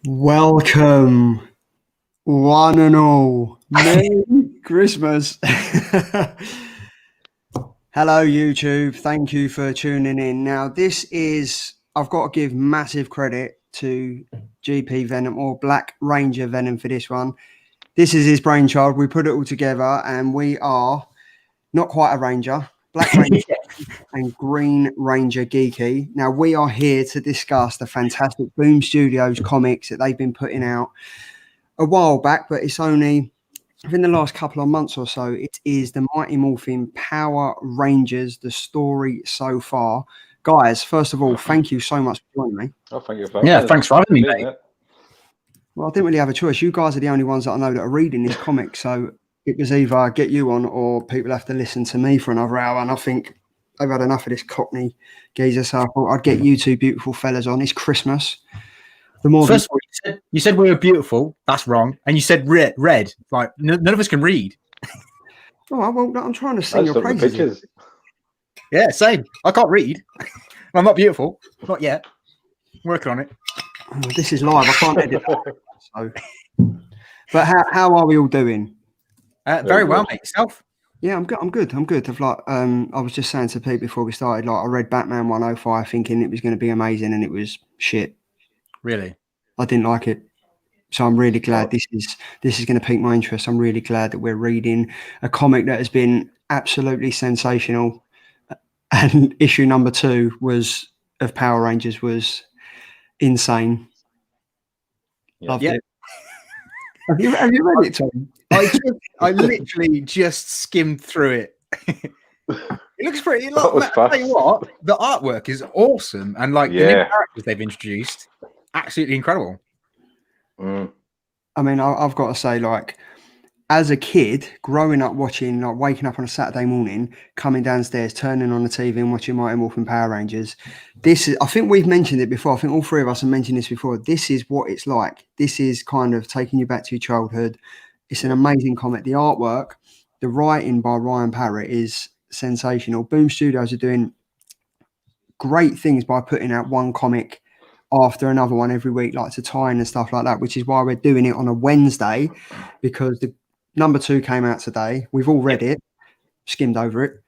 Welcome, one and all. Merry Christmas. Hello, YouTube. Thank you for tuning in. Now, I've got to give massive credit to GP Venom or Black Ranger Venom for this one. This is his brainchild. We put it all together and we are not quite a Ranger. Black Ranger and Green Ranger Geeky. Now, we are here to discuss the fantastic Boom Studios comics that they've been putting out a while back, but it's only within the last couple of months or so. It is the Mighty Morpin Power Rangers, the story so far. Guys, first of all, thank you so much for joining me. Oh, thank you. Thanks for having me, mate. Well, I didn't really have a choice. You guys are the only ones that I know that are reading this comic, so it was either get you on or people have to listen to me for another hour, and I think I've had enough of this Cockney geezer, so I thought I'd get you two beautiful fellas on. It's Christmas. First of all, you said we were beautiful. That's wrong. And you said red. Like, none of us can read. Oh, well, I'm trying to sing your praises. Yeah, same. I can't read. I'm not beautiful. Not yet. Working on it. Oh, this is live. I can't edit it. So. But how are we all doing? Very well, mate. Yourself? Yeah, I'm good. I've I was just saying to Pete before we started, like, I read Batman 105 thinking it was going to be amazing, and it was shit. Really? I didn't like it. So I'm really glad this is going to pique my interest. I'm really glad that we're reading a comic that has been absolutely sensational. And issue number 2 of Power Rangers was insane. Loved it. Have you read it, Tom? I literally just skimmed through it. It looks pretty. I'll tell you what, the artwork is awesome, and like the new characters they've introduced, absolutely incredible. I mean, I've got to say, like, as a kid, growing up watching, like, waking up on a Saturday morning, coming downstairs, turning on the TV and watching Mighty Morphin Power Rangers. I think we've mentioned it before. I think all three of us have mentioned this before. This is what it's like. This is kind of taking you back to your childhood. It's an amazing comic. The artwork, the writing by Ryan Parrott is sensational. Boom Studios are doing great things by putting out one comic after another one every week, like to tie in and stuff like that, which is why we're doing it on a Wednesday, because the number 2 came out today. We've all read it, skimmed over it.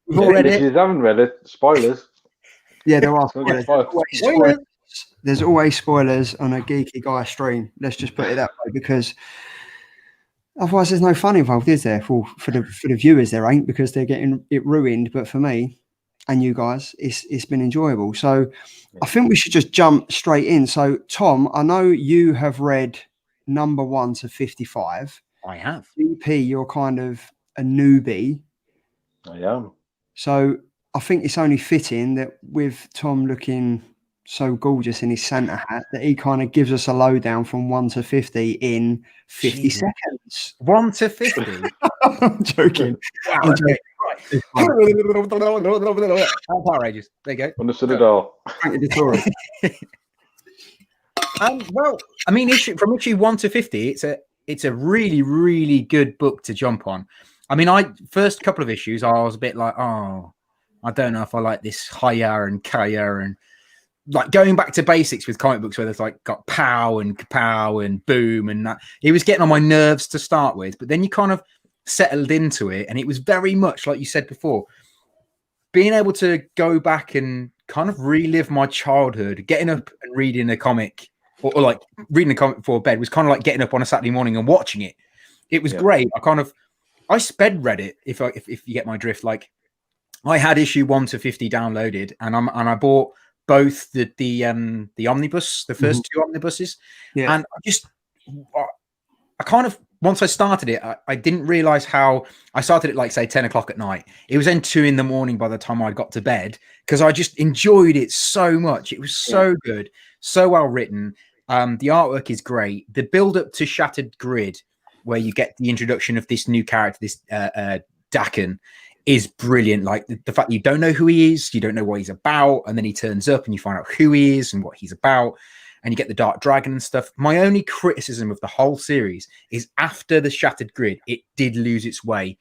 We've all read it. If you haven't read it, spoilers. Yeah, there are spoilers. There's always spoilers on a Geeky Guy stream. Let's just put it that way, because otherwise there's no fun involved, is there? For the viewers, there ain't, because they're getting it ruined. But for me and you guys, it's been enjoyable. So I think we should just jump straight in. So Tom, I know you have read number 1 to 55. I have. GP, you're kind of a newbie. I am. So I think it's only fitting that with Tom looking so gorgeous in his Santa hat, that he kind of gives us a lowdown from 1 to 50 in 50 seconds. 1 to 50? I'm joking. Wow, I'm joking. Power Rangers. There you go. Understood it all. Well, I mean, from issue 1 to 50, it's a really, really good book to jump on. I mean, first couple of issues, I was a bit like, oh, I don't know if I like this Hiya and Kaya, and like going back to basics with comic books where there's like got pow and kapow and boom and that. It was getting on my nerves to start with, but then you kind of settled into it, and it was very much like you said before, being able to go back and kind of relive my childhood, getting up and reading a comic or like reading a comic before bed was kind of like getting up on a Saturday morning and watching it. It was great. I sped read it, if you get my drift. Like, I had issue 1 to 50 downloaded, and I bought both the omnibus, the first 2 omnibuses, and I kind of, once I started it, I didn't realize how I started it, like, say 10 o'clock at night. It was then 2 in the morning by the time I got to bed, because I just enjoyed it so much. It was so good, so well written. The artwork is great. The build up to Shattered Grid, where you get the introduction of this new character, this Dakin, is brilliant. Like the fact that you don't know who he is, you don't know what he's about, and then he turns up and you find out who he is and what he's about, and you get the Dark Dragon and stuff. My only criticism of the whole series is after the Shattered Grid, it did lose its way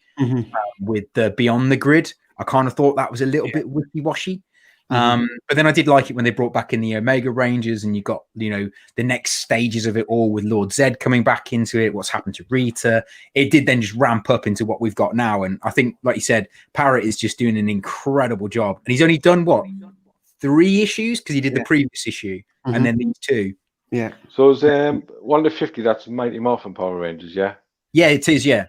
with the Beyond the Grid. I kind of thought that was a little bit wishy-washy. But then I did like it when they brought back in the Omega Rangers, and you got, you know, the next stages of it all with Lord Zed coming back into it, what's happened to Rita. It did then just ramp up into what we've got now. And I think, like you said, Parrott is just doing an incredible job. And he's only done, what, 3 issues? Because he did the previous issue and then these 2. Yeah. So it's 1 to 50, that's Mighty Morphin Power Rangers, yeah? Yeah, it is, yeah.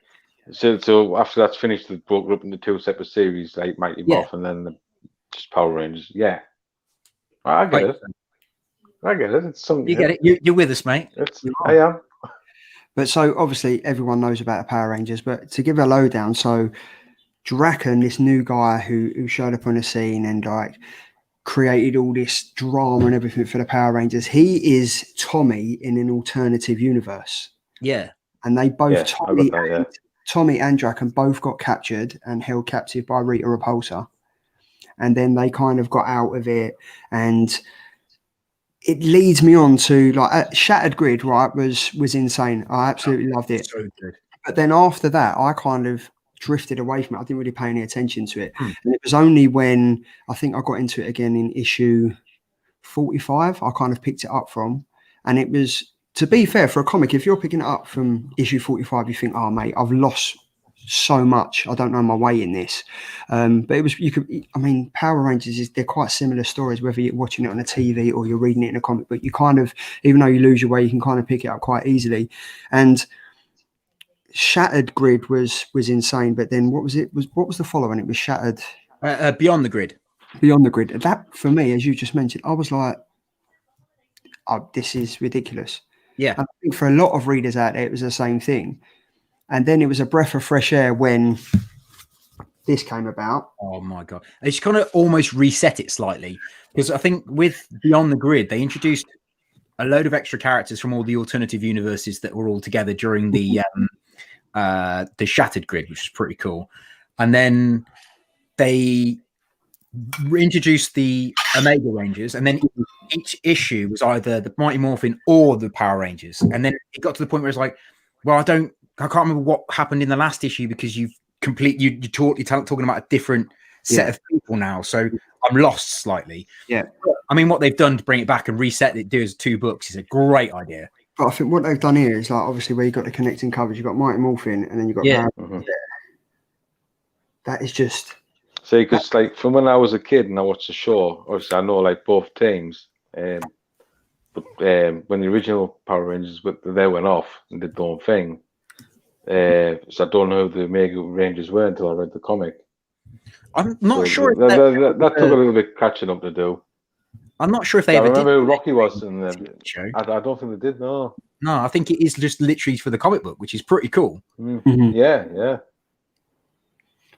So after that's finished, it's broken up into 2 separate series, like Mighty Morphin and then just Power Rangers. Yeah. I get it. I get it. It's something. You get it. You're with us, mate. I am. But so obviously everyone knows about the Power Rangers, but to give a lowdown, so Draken, this new guy who showed up on the scene and like created all this drama and everything for the Power Rangers, he is Tommy in an alternative universe. Yeah. And they both, Tommy and Draken both got captured and held captive by Rita Repulsa. And then they kind of got out of it, and it leads me on to like Shattered Grid, right? Was insane. I absolutely loved it. So good. But then after that, I kind of drifted away from it. I didn't really pay any attention to it. And it was only when I think I got into it again in issue 45, I kind of picked it up from. And it was, to be fair, for a comic, if you're picking it up from issue 45, you think, oh mate, I've lost so much, I don't know my way in this. But it was, Power Rangers they're quite similar stories, whether you're watching it on a TV or you're reading it in a comic book. You kind of, even though you lose your way, you can kind of pick it up quite easily. And Shattered Grid was insane. But then what was the following? It was Shattered Beyond the Grid. Beyond the Grid. That for me, as you just mentioned, I was like, oh, this is ridiculous. Yeah. And I think for a lot of readers out there, it was the same thing. And then it was a breath of fresh air when this came about. Oh my God. They just kind of almost reset it slightly, because I think with Beyond the Grid, they introduced a load of extra characters from all the alternative universes that were all together during the Shattered Grid, which is pretty cool. And then they introduced the Omega Rangers, and then each issue was either the Mighty Morphin or the Power Rangers. And then it got to the point where it's like, well, I can't remember what happened in the last issue, because you're talking about a different set of people now. So I'm lost slightly. Yeah. I mean, what they've done to bring it back and reset it, do as 2 books, is a great idea. But I think what they've done here is, like, obviously where you've got the connecting covers, you've got Mighty Morphin and then you've got that is just. See, because like from when I was a kid and I watched the show, obviously I know like both teams. But when the original Power Rangers, they went off and did their own thing. So I don't know who the Omega Rangers were until I read the comic. I'm not sure. That took a little bit catching up to do. I'm not sure if they I ever remember did. who Rocky was in the show. I don't think they did. No, I think it is just literally for the comic book, which is pretty cool. Yeah.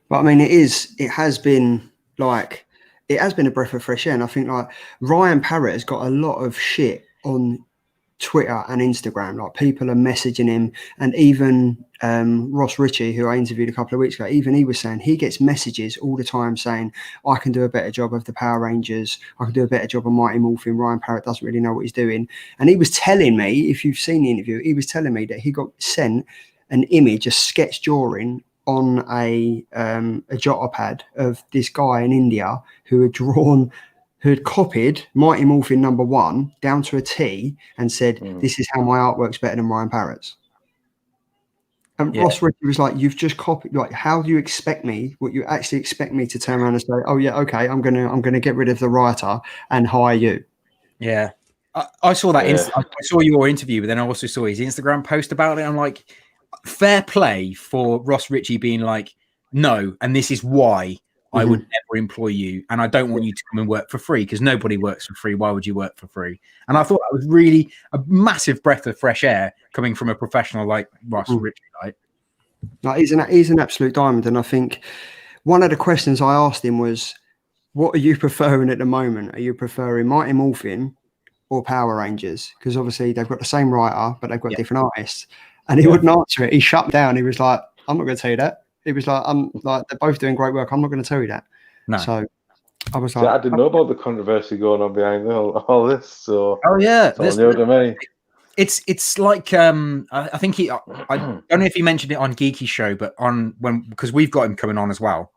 But I mean, it has been a breath of fresh air. And I think like Ryan Parrott has got a lot of shit on Twitter and Instagram. Like, people are messaging him, and even Ross Ritchie, who I interviewed a couple of weeks ago, even he was saying he gets messages all the time saying, I can do a better job of the Power Rangers, I can do a better job of Mighty Morphin. Ryan Parrott doesn't really know what he's doing. And he was telling me, if you've seen the interview, he was telling me that he got sent an image, a sketch drawing on a jotter pad of this guy in India who had copied Mighty Morphin #1 down to a T and said, this is how my art works better than Ryan Parrott's. And Ross Ritchie was like, you've just copied, like, how do you expect me, what you actually expect me to turn around and say, oh yeah, okay, I'm gonna get rid of the writer and hire you. Yeah. I saw that. I saw your interview, but then I also saw his Instagram post about it. I'm like, fair play for Ross Ritchie being like, no, and this is why I would never employ you, and I don't want you to come and work for free, because nobody works for free. Why would you work for free? And I thought that was really a massive breath of fresh air coming from a professional like Ross Ritchie. Right? Like, he's an absolute diamond. And I think one of the questions I asked him was, what are you preferring at the moment? Are you preferring Mighty Morphin or Power Rangers? Because obviously they've got the same writer, but they've got different artists. And he wouldn't answer it. He shut down. He was like, I'm not going to tell you that. He was like, they're both doing great work. I'm not going to tell you that. No. So I was like, I didn't know about the controversy going on behind all this. So it's all new to me. It's like I think I don't know if he mentioned it on Geeky show, but because we've got him coming on as well.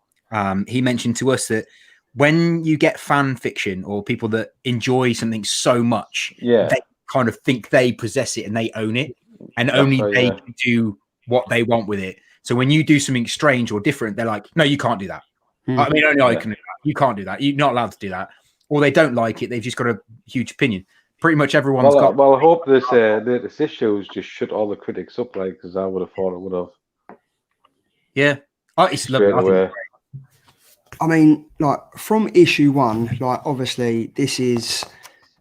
He mentioned to us that when you get fan fiction or people that enjoy something so much, they kind of think they possess it and they own it, and only they can do what they want with it. So when you do something strange or different, they're like, no, you can't do that. I mean, only I can do that. You can't do that. You're not allowed to do that. Or they don't like it. They've just got a huge opinion. Pretty much everyone's got. Well, I hope this issues just shut all the critics up, like, because I would have thought it would have. Yeah. Oh, it's lovely. I mean, like, from issue 1, like, obviously, this is,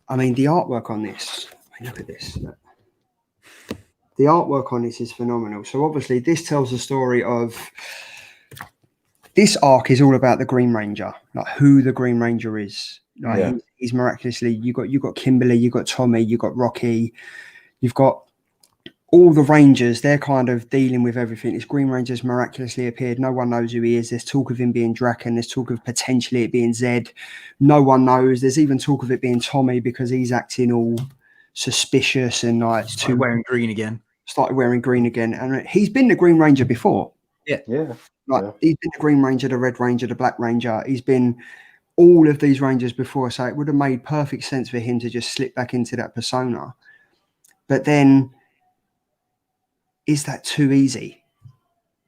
I mean, the artwork on this, I mean, look at this. Look. The artwork on this is phenomenal. So, obviously, this tells the story of, this arc is all about the Green Ranger, like, who the Green Ranger is. Like, he's miraculously, you got Kimberly, you got Tommy, you got Rocky, you've got all the Rangers. They're kind of dealing with everything. This Green Ranger's miraculously appeared. No one knows who he is. There's talk of him being Draken. There's talk of potentially it being Zed. No one knows. There's even talk of it being Tommy because he's acting all suspicious and like started wearing green again. And he's been the Green Ranger before. Yeah. He's been the Green Ranger, the Red Ranger, the Black Ranger. He's been all of these Rangers before. So it would have made perfect sense for him to just slip back into that persona. But then, is that too easy?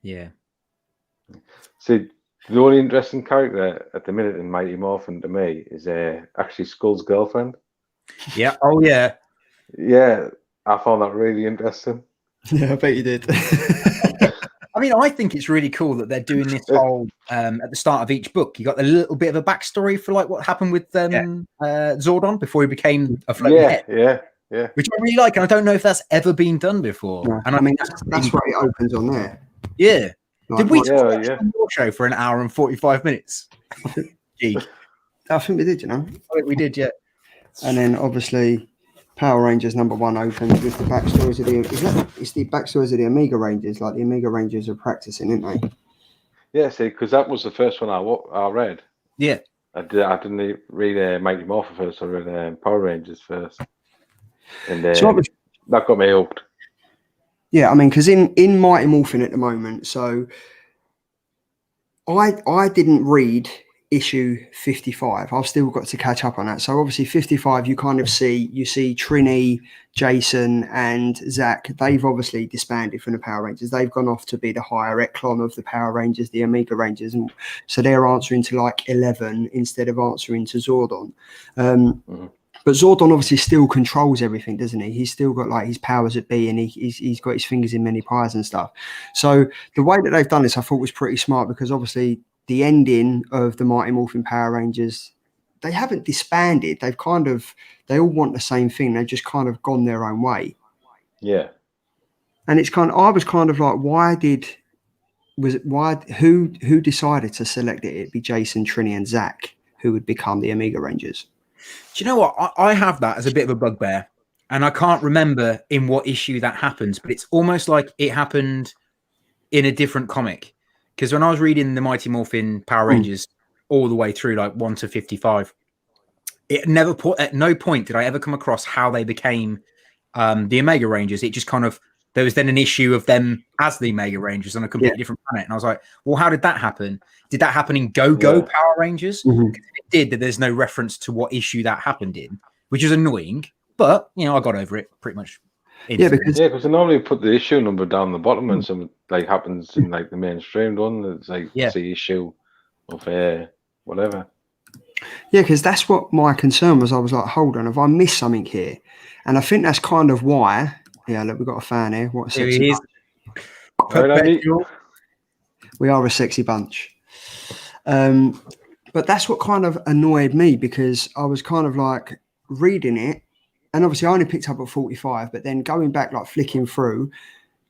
Yeah. See, the only interesting character at the minute in Mighty Morphin to me is actually Skull's girlfriend. Yeah. Oh, yeah. Yeah, I found that really interesting. Yeah, I bet you did. I mean, I think it's really cool that they're doing this whole at the start of each book. You got a little bit of a backstory for like what happened with Zordon before he became a floating head. Yeah. Which I really like, and I don't know if that's ever been done before. No, and I mean, that's where it opens on there. Yeah. Like, did we talk on your show for an hour and 45 minutes? Geek. I think we did, you know. I think we did, yeah. And then obviously Power Rangers #1 opens with the backstories of it's the backstories of the Omega Rangers. Like the Omega Rangers are practicing, aren't they? Yeah, see, because that was the first one I read. Yeah. I didn't read Mighty Morphin first. I read Power Rangers first. And that got me hooked. Yeah, I mean, because in Mighty Morphin at the moment, so I didn't read issue 55. I've still got to catch up on that. So obviously 55, you see Trini, Jason, and Zach. They've obviously disbanded from the Power Rangers. They've gone off to be the higher echelon of the Power Rangers, the Omega Rangers, and so they're answering to like 11 instead of answering to Zordon. But Zordon obviously still controls everything, doesn't he? He's still got like his powers at B, and he's got his fingers in many pies and stuff. So the way that they've done this, I thought was pretty smart, because obviously the ending of the Mighty Morphin Power Rangers, they haven't disbanded. They all want the same thing. They've just kind of gone their own way. Yeah. And it's I was kind of like, who decided to select it? It'd be Jason, Trini, and Zach who would become the Omega Rangers. Do you know what? I have that as a bit of a bugbear, and I can't remember in what issue that happens, but it's almost like it happened in a different comic. Because when I was reading the Mighty Morphin Power Rangers all the way through, like 1 to 55, it never at no point did I ever come across how they became the Omega Rangers. It just kind of, there was then an issue of them as the Omega Rangers on a completely different planet. And I was like, well, how did that happen? Did that happen in Go-Go Power Rangers? If it did, that there's no reference to what issue that happened in, which is annoying. But, you know, I got over it pretty much. Because they normally put the issue number down the bottom and something like happens in like the mainstream one. It's like it's the issue of whatever. Yeah, because that's what my concern was. I was like, hold on, have I missed something here? And I think that's kind of why. Yeah, look, we've got a fan here. What a sexy bunch. We are a sexy bunch. But that's what kind of annoyed me, because I was kind of like reading it. And obviously I only picked up at 45, but then going back, like flicking through,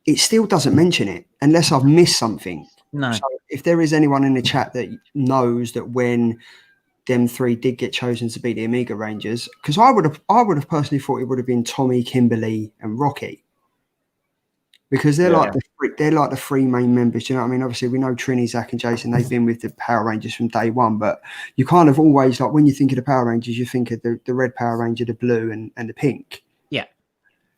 it still doesn't mention it unless I've missed something. No. So if there is anyone in the chat that knows that when them three did get chosen to be the Omega Rangers, because I would have personally thought it would have been Tommy, Kimberly, and Rocky, because they're like the three main members. You know what I mean? Obviously, we know Trini, Zach, and Jason. They've been with the Power Rangers from day one. But you kind of always, like, when you think of the Power Rangers, you think of the red Power Ranger, the blue, and the pink. Yeah.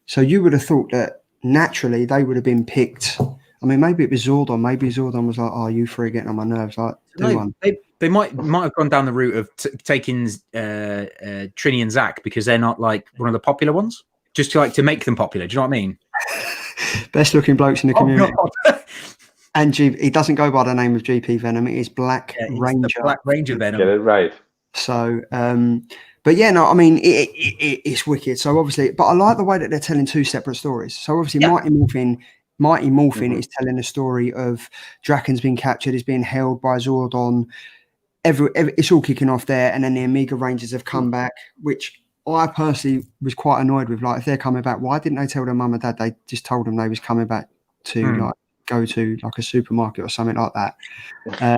So you would have thought that naturally they would have been picked I mean, maybe it was Zordon. Maybe Zordon was like, "Oh, you three are getting on my nerves." Like, do one. They might have gone down the route of taking Trini and Zach because they're not like one of the popular ones, just to make them popular. Do you know what I mean? Best looking blokes in the community. God. And he doesn't go by the name of GP Venom. It is Black Ranger. Black Ranger Venom. Get it right. So, but yeah, no, I mean, it's wicked. So obviously, but I like the way that they're telling two separate stories. So obviously, Mighty Morphin is telling the story of Draken's been captured, is being held by Zordon. It's all kicking off there, and then the Omega Rangers have come back, which I personally was quite annoyed with. Like, if they're coming back, why didn't they tell their mum and dad? They just told them they was coming back to like go to like a supermarket or something like that.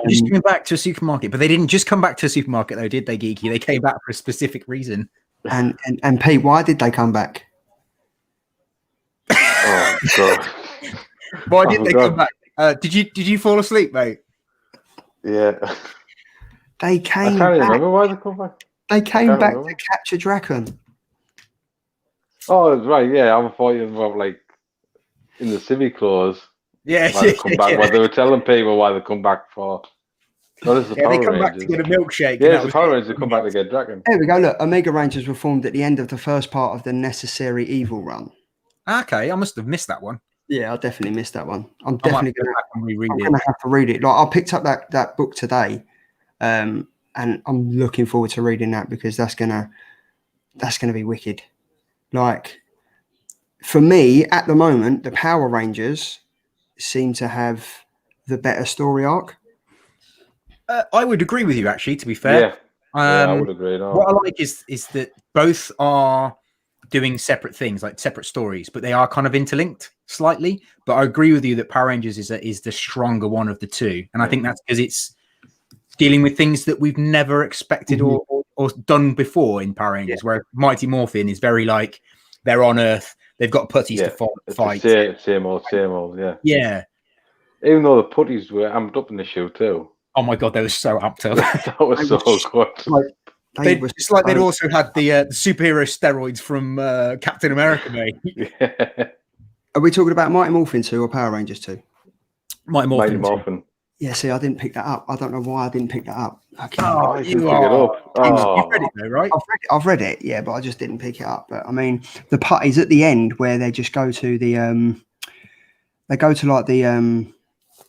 Just coming back to a supermarket, but they didn't just come back to a supermarket though, did they, Geeky? They came back for a specific reason. And Pete, why did they come back? Oh God! Why did they come back? Did you fall asleep, mate? Yeah. They came. I can't remember why they come back. They came back to capture Draken. Oh, right. Yeah, I'm fighting about like in the Civic clause. Yeah, Why they come back? Why they were telling people why they come back for. No, this is the Power they come Rangers. back to get a milkshake. Yeah, it's the Power Rangers. They come back to get Draken. There we go. Look, Omega Rangers were formed at the end of the first part of the Necessary Evil run. Okay, I must have missed that one. Yeah, I definitely missed that one. I'm definitely going to have to read it. Like, I picked up that book today, and I'm looking forward to reading that because that's gonna be wicked. Like, for me at the moment, the Power Rangers seem to have the better story arc. I would agree with you, actually. To be fair, yeah, I would agree. No. What I like is that both are doing separate things, like separate stories, but they are kind of interlinked slightly. But I agree with you that Power Rangers is the stronger one of the two, and I think that's because it's dealing with things that we've never expected or done before in Power Rangers. Where Mighty Morphin is very like they're on Earth, they've got putties to fight. Same old. Yeah. Yeah. Even though the putties were amped up in the show too. Oh my God, they were so amped up. That was so good. It's like they'd also had the superhero steroids from Captain America, mate. Yeah. Are we talking about Mighty Morphin 2 or Power Rangers 2? Mighty Morphin. Yeah, see, I didn't pick that up. I don't know why I didn't pick that up. Oh, you are. You've read it though, right? I've read it, yeah, but I just didn't pick it up. But I mean, the putties at the end where they just go to the they go to like the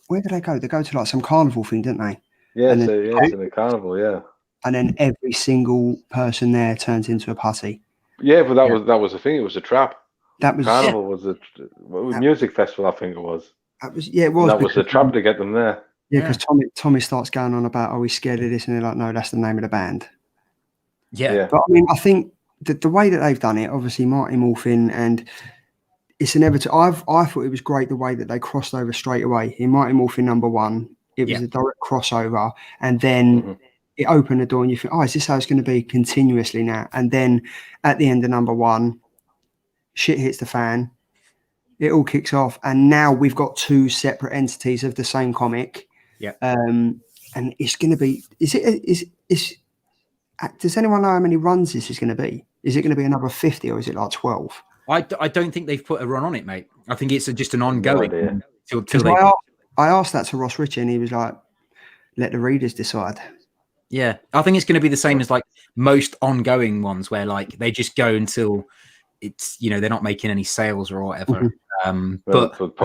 where do they go? They go to like some carnival thing, didn't they? Yeah, it's in the carnival, yeah. And then every single person there turns into a putty. Yeah, but that was the thing. It was a trap. That was carnival was a music festival, I think it was. That was it was. That was the trap to get them there. Yeah, because Tommy starts going on about, he's scared of this, and they're like, no, that's the name of the band. Yeah. But I mean, I think the way that they've done it, obviously Mighty Morphin, and it's inevitable. I thought it was great the way that they crossed over straight away. In Mighty Morphin #1, it was a direct crossover, and then it opened the door, and you think, oh, is this how it's going to be continuously now? And then at the end of #1, shit hits the fan. It all kicks off, and now we've got two separate entities of the same comic. Yeah. And it's going to be. Does anyone know how many runs this is going to be? Is it going to be another 50 or is it like 12? I don't think they've put a run on it, mate. I think it's just an ongoing. I asked that to Ross Ritchie, and he was like, "Let the readers decide." Yeah, I think it's going to be the same as like most ongoing ones, where like they just go until it's they're not making any sales or whatever. But I don't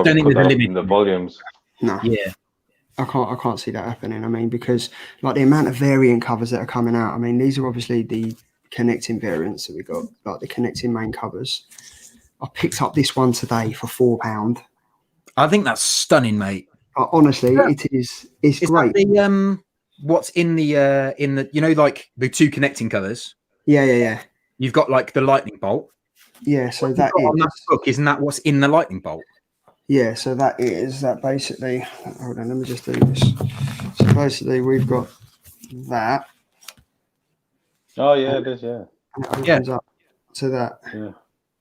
think there's a limit in the volumes. No. Yeah. I can't see that happening. I mean, because like the amount of variant covers that are coming out. I mean, these are obviously the connecting variants that we got, like the connecting main covers. I picked up this one today for £4. I think that's stunning, mate. Honestly, it is. It's great. That what's in the like the two connecting covers? Yeah. You've got like the lightning bolt. Yeah, so that is on that book. Isn't that what's in the lightning bolt? Yeah, so that basically. Hold on, let me just do this. So basically, we've got that. Oh yeah, it is. Yeah. And it opens up to that. Yeah.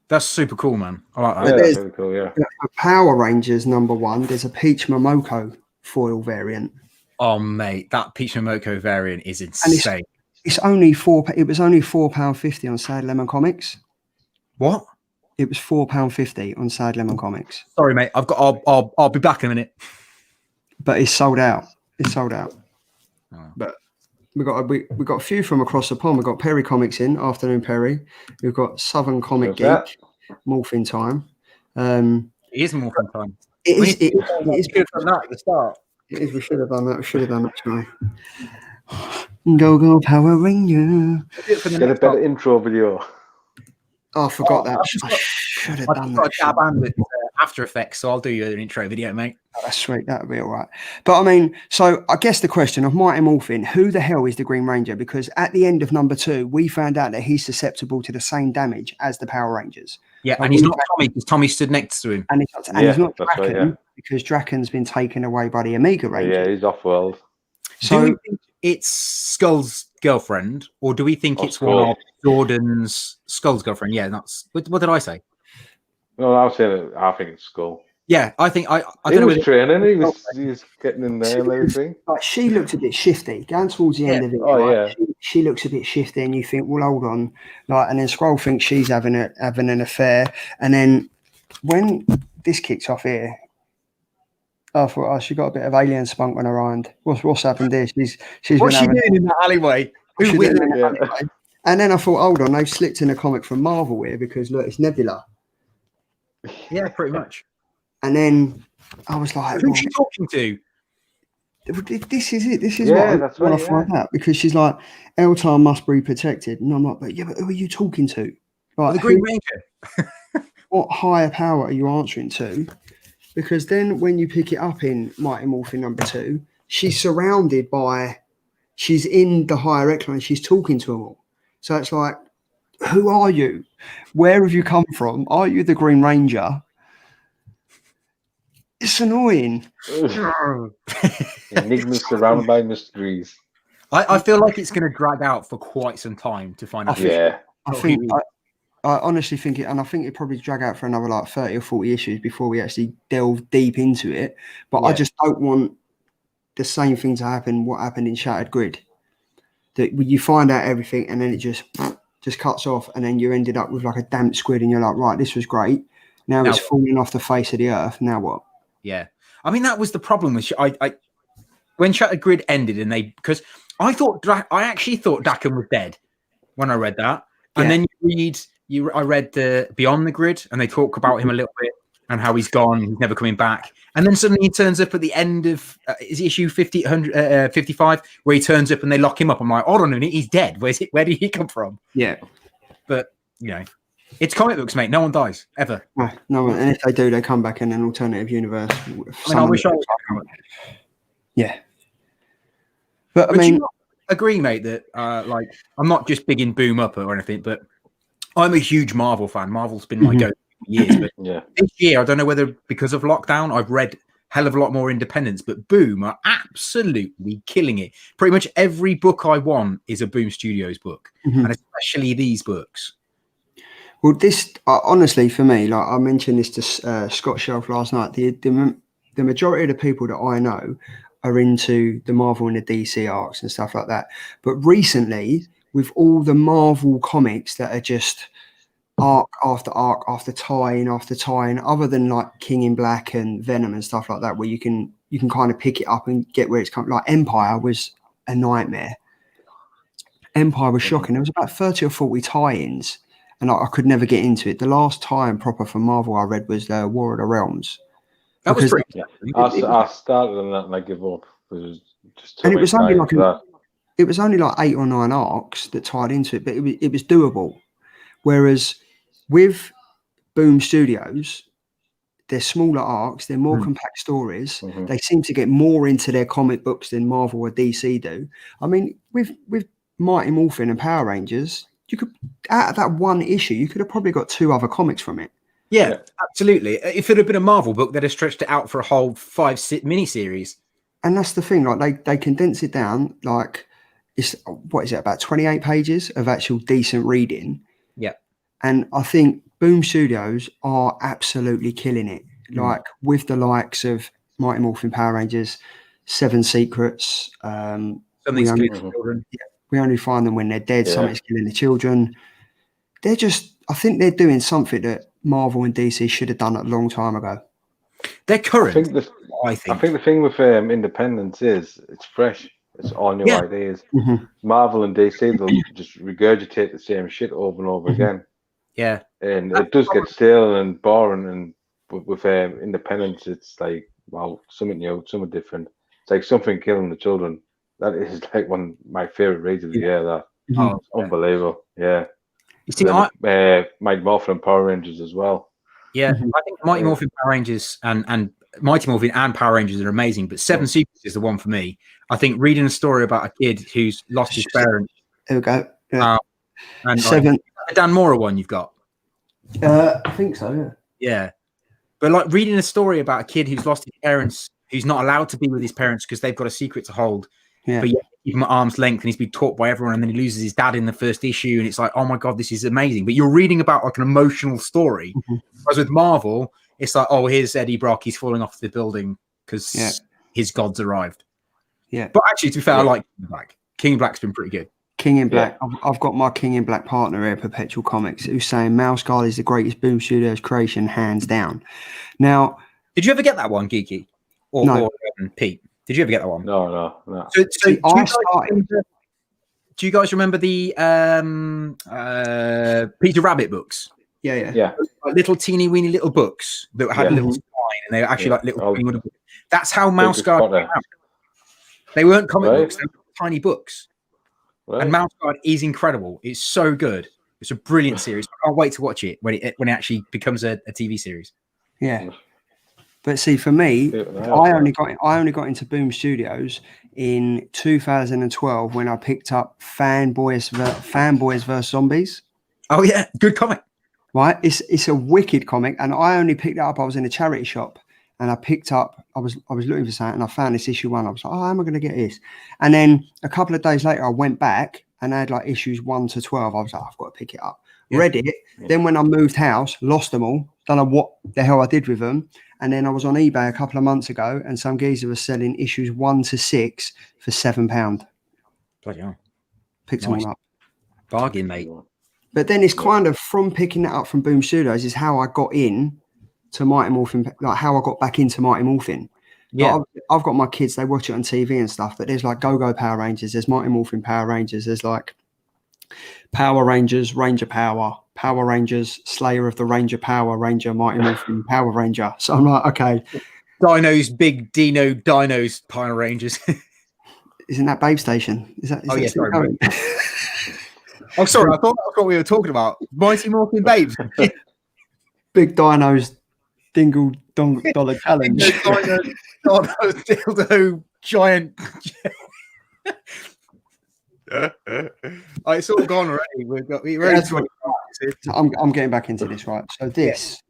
That's super cool, man. I like that. Yeah, that's really cool. Yeah. For Power Rangers #1, there's a Peach Momoko foil variant. Oh mate, that Peach Momoko variant is insane. It's only £4. It was only £4.50 on Sad Lemon Comics. What? It was £4.50 on Sad Lemon Comics. Sorry, mate. I'll be back in a minute. But it's sold out. It's sold out. Oh. But we got a few from across the pond. We've got Perry Comics in, Afternoon Perry. We've got Southern Comic Geek, Morphin Time. It is Morphin Time. It is. We should have done that at the start. It is. We should have done that. We should have done that tonight. Go Power Ranger. Get a better intro video. Oh, I forgot that. I should have done that. I've got a band with After Effects, so I'll do you an intro video, mate. Oh, that's sweet. That'll be all right. But I mean, so I guess the question of Mighty Morphin, who the hell is the Green Ranger? Because at the end of number 2, we found out that he's susceptible to the same damage as the Power Rangers. Yeah, and he's not Tommy because Tommy stood next to him. And he's not Draken because Draken's been taken away by the Omega Rangers. Yeah, he's off-world. So, do we think it's Skull's girlfriend, or do we think it's Skull. one of Jordan's Skull's girlfriend? Yeah, that's what did I say? No, I was saying I think it's Skull. Yeah, I think I He don't know. was training. He was getting in there and everything. Like, she looks a bit shifty. Going towards the end of it, she looks a bit shifty, and you think, well, hold on. Like, and then Skrull thinks she's having an affair, and then when this kicks off here, I thought, oh, she got a bit of alien spunk on her hand. What's happened here? She's What's she doing in the alleyway? And then I thought, hold on, they've slipped in a comic from Marvel here because look, it's Nebula. Yeah, pretty much. And then I was like, who's she talking to? This is it. This is what I want to find out, because she's like, Eltar must be protected. And I'm like, but who are you talking to? Like, the Green Ranger. What higher power are you answering to? Because then when you pick it up in Mighty Morphin number 2, she's surrounded by, she's in the higher echelon, she's talking to them all. So it's like, who are you? Where have you come from? Are you the Green Ranger? It's annoying. Enigmas surrounded by mysteries. I feel like it's going to drag out for quite some time to find out. I honestly think it, and I think it probably drag out for another like 30 or 40 issues before we actually delve deep into it. But I just don't want the same thing to happen. What happened in Shattered Grid? That you find out everything and then it just cuts off, and then you ended up with like a damp squid, and you're like, right, this was great. Now it's falling off the face of the earth. Now what? Yeah, I mean, that was the problem with when Shattered Grid ended, and because I actually thought Daken was dead when I read that, and then I read the Beyond the Grid, and they talk about him a little bit and how he's gone, he's never coming back, and then suddenly he turns up at the end of is issue 55, where he turns up and they lock him up. I'm like, hold on a minute, he's dead. Where did he come from? Yeah, but you know. It's comic books, mate. No one dies ever. No one. And if they do, they come back in an alternative universe. I wish I was. Yeah, but I mean, you agree, mate, that like I'm not just big in Boom Up or anything, but I'm a huge Marvel fan. Marvel's been my go-to for years. But this year, I don't know whether because of lockdown, I've read hell of a lot more independents, but Boom are absolutely killing it. Pretty much every book I want is a Boom Studios book, and especially these books. Well, this honestly, for me, like I mentioned this to Scott Shelf last night, the majority of the people that I know are into the Marvel and the DC arcs and stuff like that. But recently, with all the Marvel comics that are just arc after tie-in after tie-in, other than like King in Black and Venom and stuff like that, where you can kind of pick it up and get where it's coming. Like Empire was a nightmare. Empire was shocking. There was about 30 or 40 tie-ins. And I could never get into it. The last time proper for Marvel I read was the War of the Realms. That was pretty. I started on that and I give up. It was only like 8 or 9 arcs that tied into it, but it was doable. Whereas with Boom Studios, they're smaller arcs, they're more compact stories. They seem to get more into their comic books than Marvel or DC do. I mean, with Mighty Morphin and Power Rangers, you could, out of that one issue, you could have probably got 2 other comics from it. Yeah, absolutely. If it had been a Marvel book, they'd have stretched it out for a whole 5 miniseries. And that's the thing, like they condense it down, like it's about 28 pages of actual decent reading. Yeah. And I think Boom Studios are absolutely killing it. Like with the likes of Mighty Morphin Power Rangers, 7 Secrets, Something's killing children. Yeah. We only find them when they're dead. Something's killing the children. I think they're doing something that Marvel and DC should have done it a long time ago. They're current. I think the thing with independence is it's fresh. It's all new ideas. Marvel and DC, they'll just regurgitate the same shit over and over again. Yeah, and it does get stale and boring. And with independence, it's like, wow, something new, something different. It's like Something Killing the Children. That is like one of my favorite reads of the year. That it's unbelievable. Yeah. You see, Mighty Morphin Power Rangers as well. Yeah, I think Mighty Morphin Power Rangers and Mighty Morphin and Power Rangers are amazing, but Seven Secrets is the one for me. I think reading a story about a kid who's lost his parents. There we go. Yeah. And Seven. The Dan Mora one you've got. I think so. Yeah. Yeah, but like reading a story about a kid who's lost his parents, who's not allowed to be with his parents because they've got a secret to hold. Yeah. But yet keep him at arm's length, and he's been taught by everyone, and then he loses his dad in the first issue, and it's like, oh my god, this is amazing. But you're reading about like an emotional story. Whereas with Marvel, it's like, oh, here's Eddie Brock, he's falling off the building because his gods arrived. Yeah. But actually, to be fair, I like King in Black. King in Black's been pretty good. King in Black. I've got my King in Black partner here, Perpetual Comics, who's saying Mouse Guard is the greatest Boom Studios creation, hands down. Now, did you ever get that one, Geeky? Or Pete? Did you ever get that one? No. So do you guys remember the Peter Rabbit books? Yeah. Like little teeny weeny little books that had a little spine, and they were actually like little. That's how Mouse Guard came out. They weren't comic books; they were tiny books. Right. And Mouse Guard is incredible. It's so good. It's a brilliant series. I can't wait to watch it when it actually becomes a TV series. Yeah. But see, for me, I only got into Boom Studios in 2012 when I picked up Fanboys vs Zombies. Oh yeah, good comic. Right, it's a wicked comic, and I only picked it up. I was in a charity shop, and I picked up. I was looking for something, and I found this issue 1. I was like, oh, how am I going to get this? And then a couple of days later, I went back and I had like issues 1 to 12. I was like, I've got to pick it up. Yeah. Read it. Yeah. Then when I moved house, lost them all. Don't know what the hell I did with them. And then I was on eBay a couple of months ago, and some geezer was selling issues 1 to 6 for £7. Bloody hell. Picked them all up. Bargain, mate. But then it's kind of from picking that up from Boom Studios is how I got in to Mighty Morphin, like how I got back into Mighty Morphin. Yeah, like I've got my kids; they watch it on TV and stuff. But there's like Go-Go Power Rangers, there's Mighty Morphin Power Rangers, there's like Power Rangers, Ranger Power, Power Rangers, Slayer of the Ranger Power Ranger, Mighty Morphin Power Ranger. So I'm like, okay, Dinos, big Dino Dinos, Power Rangers. Isn't that Babe Station? Is that sorry. Oh, sorry, I thought that was what we were talking about. Mighty Morphin Babes. Big Dinos, Dingle Dollar Challenge. Dildo giant. It's all gone already. We're ready to I'm getting back into this, right? So this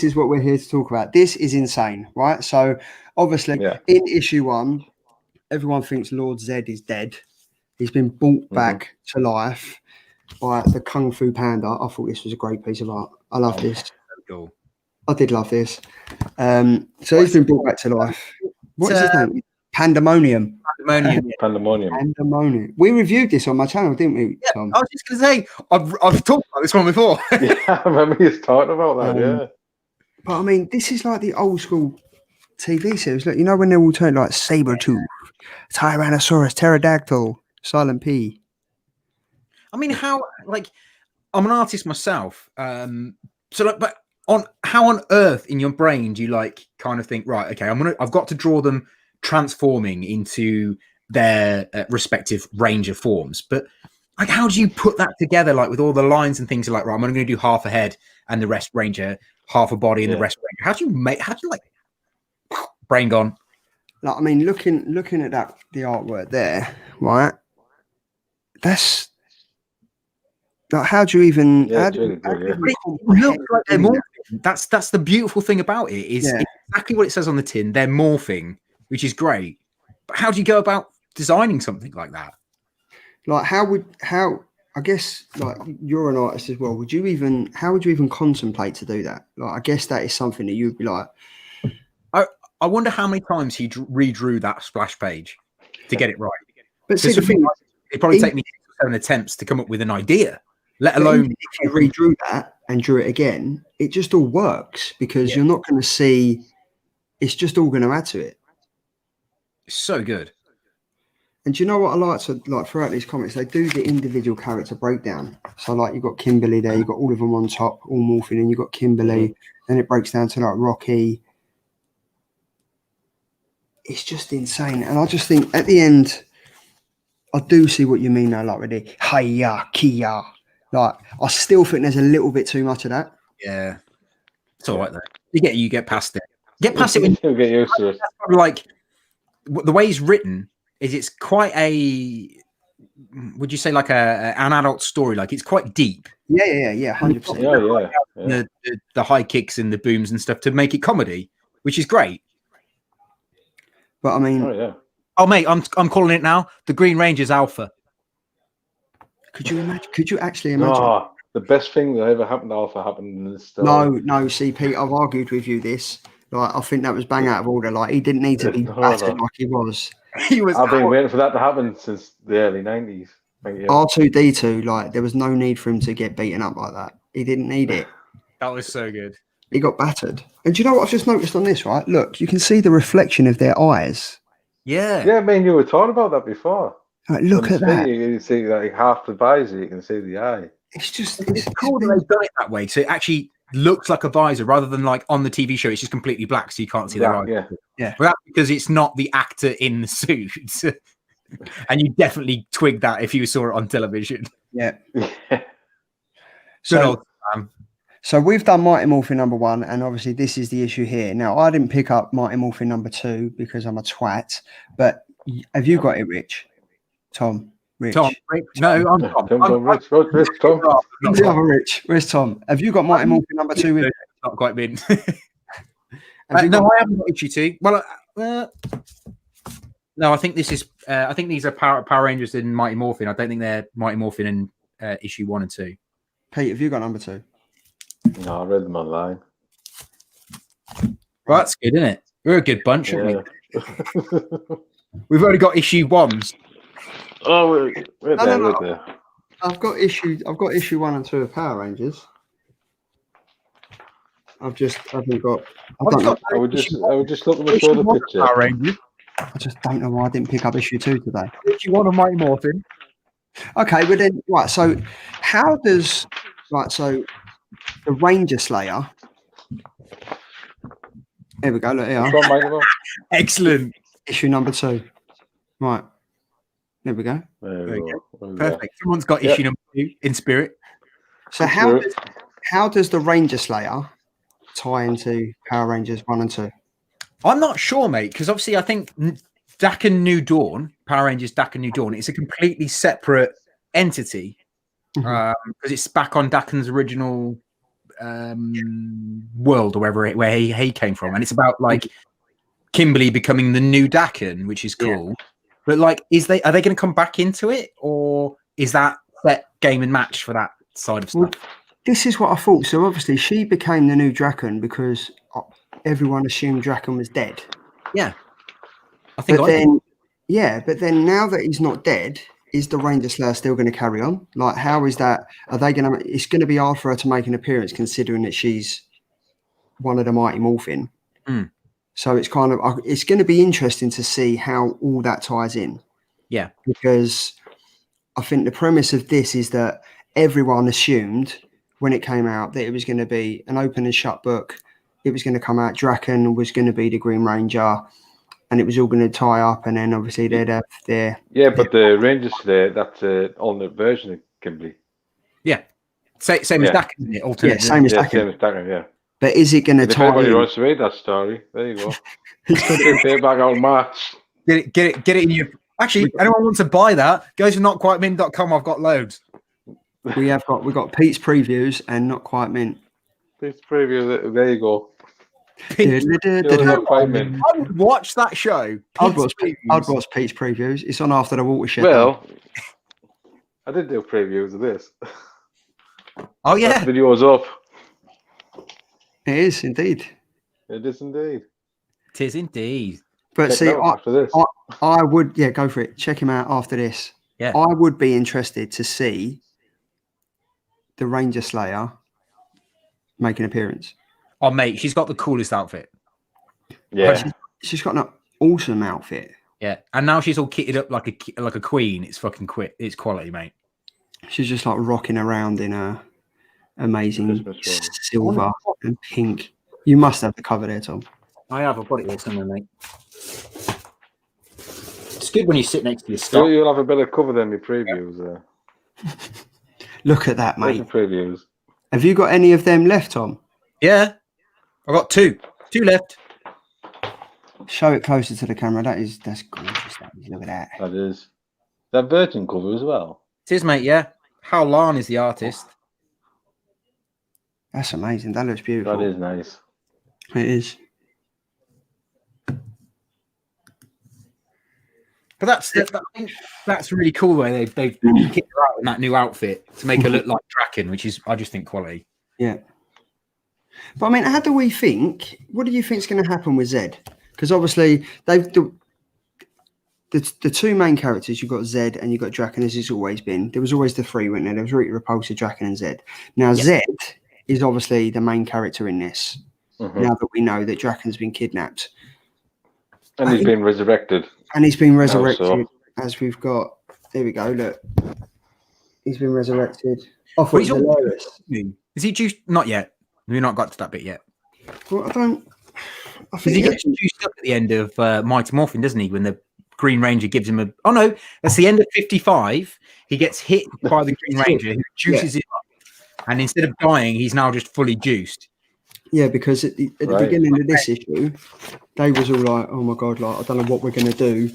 is what we're here to talk about. This is insane, right? So obviously in issue 1, everyone thinks Lord Zed is dead. He's been brought back to life by the Kung Fu Panda. I thought this was a great piece of art. I love this. Cool. I did love this. So he's been brought back to life. What's his name? Pandemonium. Pandemonium. We reviewed this on my channel, didn't we, Tom? I was just going to say, I've talked about this one before. Yeah, I remember you talking about that, But I mean, this is like the old school TV series. Look, you know when they're all turned like Sabretooth, Tyrannosaurus, Pterodactyl, Silent P. I mean, how, like, I'm an artist myself. So like, but how on earth in your brain do you like kind of think, right, okay, I've got to draw them transforming into their respective Ranger forms. But like, how do you put that together? Like with all the lines and things, like, right, I'm only going to do half a head and the rest Ranger, half a body and the rest Ranger. How do you like brain gone? Like, I mean, looking at the artwork there, right? That's like, how do you even? That's the beautiful thing about it is exactly what it says on the tin. They're morphing, which is great. But how do you go about designing something like that? Like, I guess, like, you're an artist as well. How would you even contemplate to do that? Like, I guess that is something that you'd be like. I wonder how many times he redrew that splash page to get it right. But see, the thing is, it probably take me 6 or 7 attempts to come up with an idea, let alone if you redrew that, and drew it again, it just all works because you're not going to see. It's just all going to add to it. So good. And do you know what I like? So, like throughout these comics, they do the individual character breakdown. So, like you've got Kimberly there, you've got all of them on top, all morphing, and you've got Kimberly. Then it breaks down to like Rocky. It's just insane, and I just think at the end, I do see what you mean now. Like with the hiya, kia. Like I still think there's a little bit too much of that. Yeah, it's all right though. You get past it. Get past it when you get used to it. Like the way it's written is it's quite a. Would you say like an adult story? Like it's quite deep. Yeah, 100%. Yeah. The high kicks and the booms and stuff to make it comedy, which is great. But I mean, oh mate, I'm calling it now. The Green Ranger's Alpha. Could you imagine? Could you actually imagine? Oh, the best thing that ever happened to Alpha happened in this story. No. See, Pete, I've argued with you this. Like, I think that was bang out of order. Like, he didn't need to be battered like he was. I've been waiting for that to happen since the early 90s. R2D2, like, there was no need for him to get beaten up like that. He didn't need it. That was so good. He got battered. And do you know what I've just noticed on this, right? Look, you can see the reflection of their eyes. Yeah. Yeah, I mean, you were talking about that before. Like, look at that. You can see like half the visor, you can see the eye. It's just it's cool that they've done it that way. So it actually looks like a visor rather than like on the TV show, it's just completely black, so you can't see their eyes. Yeah. Well, that's because it's not the actor in the suit. And you definitely twig that if you saw it on television. Yeah. So we've done Mighty Morphin #1, and obviously this is the issue here. Now, I didn't pick up Mighty Morphin #2 because I'm a twat, but have you got it, Rich? Tom? Rich? Tom? No, I'm Tom. Rich, Tom. The other Rich. Where's Tom? Have you got Mighty Morphin #2 with Not quite been. I haven't got issue 2. Well, no, I think this is. I think these are Power Rangers in Mighty Morphin. I don't think they're Mighty Morphin in issue 1 and 2. Pete, have you got #2? No, I read them online. Well, that's good, isn't it? We're a good bunch, aren't we? We've only got issue 1s. Oh, we're there. I've got issue 1 and 2 of Power Rangers. I would just look before the picture. Power Rangers. I just don't know why I didn't pick up issue 2 today. Issue 1 of Mighty Morphin. Okay, but then right. So how does so the Ranger Slayer? There we go. Look here. Excellent. Issue #2. Right. There we go. There we go. Perfect. Someone's got issue #2 in spirit. So how does the Ranger Slayer tie into Power Rangers 1 and 2? I'm not sure, mate, because obviously I think Dak and New Dawn, Power Rangers Dak and New Dawn, it's a completely separate entity because it's back on Daken's original world or where he came from, and it's about like Kimberly becoming the new Daken, which is cool. Yeah. But like, are they going to come back into it, or is that set game and match for that side of stuff? Well, this is what I thought. So obviously she became the new Draken because everyone assumed Draken was dead. Yeah. But then now that he's not dead, is the Ranger Slayer still going to carry on? Like, how is that? Are they going to? It's going to be hard for her to make an appearance, considering that she's one of the Mighty Morphin. So it's kind of it's going to be interesting to see how all that ties in. Yeah, because I think the premise of this is that everyone assumed when it came out that it was going to be an open and shut book. It was going to come out. Draken was going to be the Green Ranger. And it was all going to tie up, and then obviously they'd have their... Yeah, but the Rangers there, that's an alternate version of Kimberly. Yeah. Same as Daken, isn't it? Alternate. Yeah, same as Daken. Same as Daken, yeah. But is it going to tie in? If anybody wants to read that story, there you go. It's going back out in March. Get it in your... Actually, anyone wants to buy that, go to notquitemin.com. I've got loads. We've got Pete's previews and Not Quite Mint. Pete's preview, there you go. I would watch that show. I'd watch Pete's previews. It's on After the Watershed. Well, I did do previews of this. Oh yeah, that video's up. It is indeed. It is indeed. It is indeed. But check see, I would go for it. Check him out after this. Yeah, I would be interested to see the Ranger Slayer make an appearance. Oh, mate, she's got the coolest outfit. Yeah. She's got an awesome outfit. Yeah, and now she's all kitted up like a queen. It's fucking It's quality, mate. She's just like rocking around in a amazing silver and pink. You must have the cover there, Tom. I have. I've got it here somewhere, mate. It's good when you sit next to your stock. You'll have a better cover than your previews. Look at that, mate. Previews. Have you got any of them left, Tom? Yeah, I got two left. Show it closer to the camera. That's gorgeous. Look at that. That is. That Virgin cover as well. It is, mate. Yeah. Hal Larn is the artist. That's amazing. That looks beautiful. That is nice. It is. But that's really cool. Where they've kicked her out in that new outfit to make her look like Draken, which is I just think quality. Yeah. But I mean, how do we think? What do you think is going to happen with Zed? Because obviously the two main characters, you've got Zed and you've got Draken, as it's always been. There was always the three, weren't there? There was Rita Repulsa, Draken, and Zed. Now Zed is obviously the main character in this. Mm-hmm. Now that we know that Draken's been kidnapped. And he's been resurrected. And he's been resurrected, also, as we've got. There we go. Look, he's been resurrected. I thought it was hilarious. Is he juiced? Not yet. We've not got to that bit yet. Well, I think he gets juiced up at the end of Mighty Morphin, doesn't he? When the Green Ranger gives him a. Oh no, that's the end of 55. He gets hit by the Green Ranger, who juices him up, and instead of dying, he's now just fully juiced. Yeah, because at the beginning of this issue, they was all like, "Oh my god, like I don't know what we're going to do.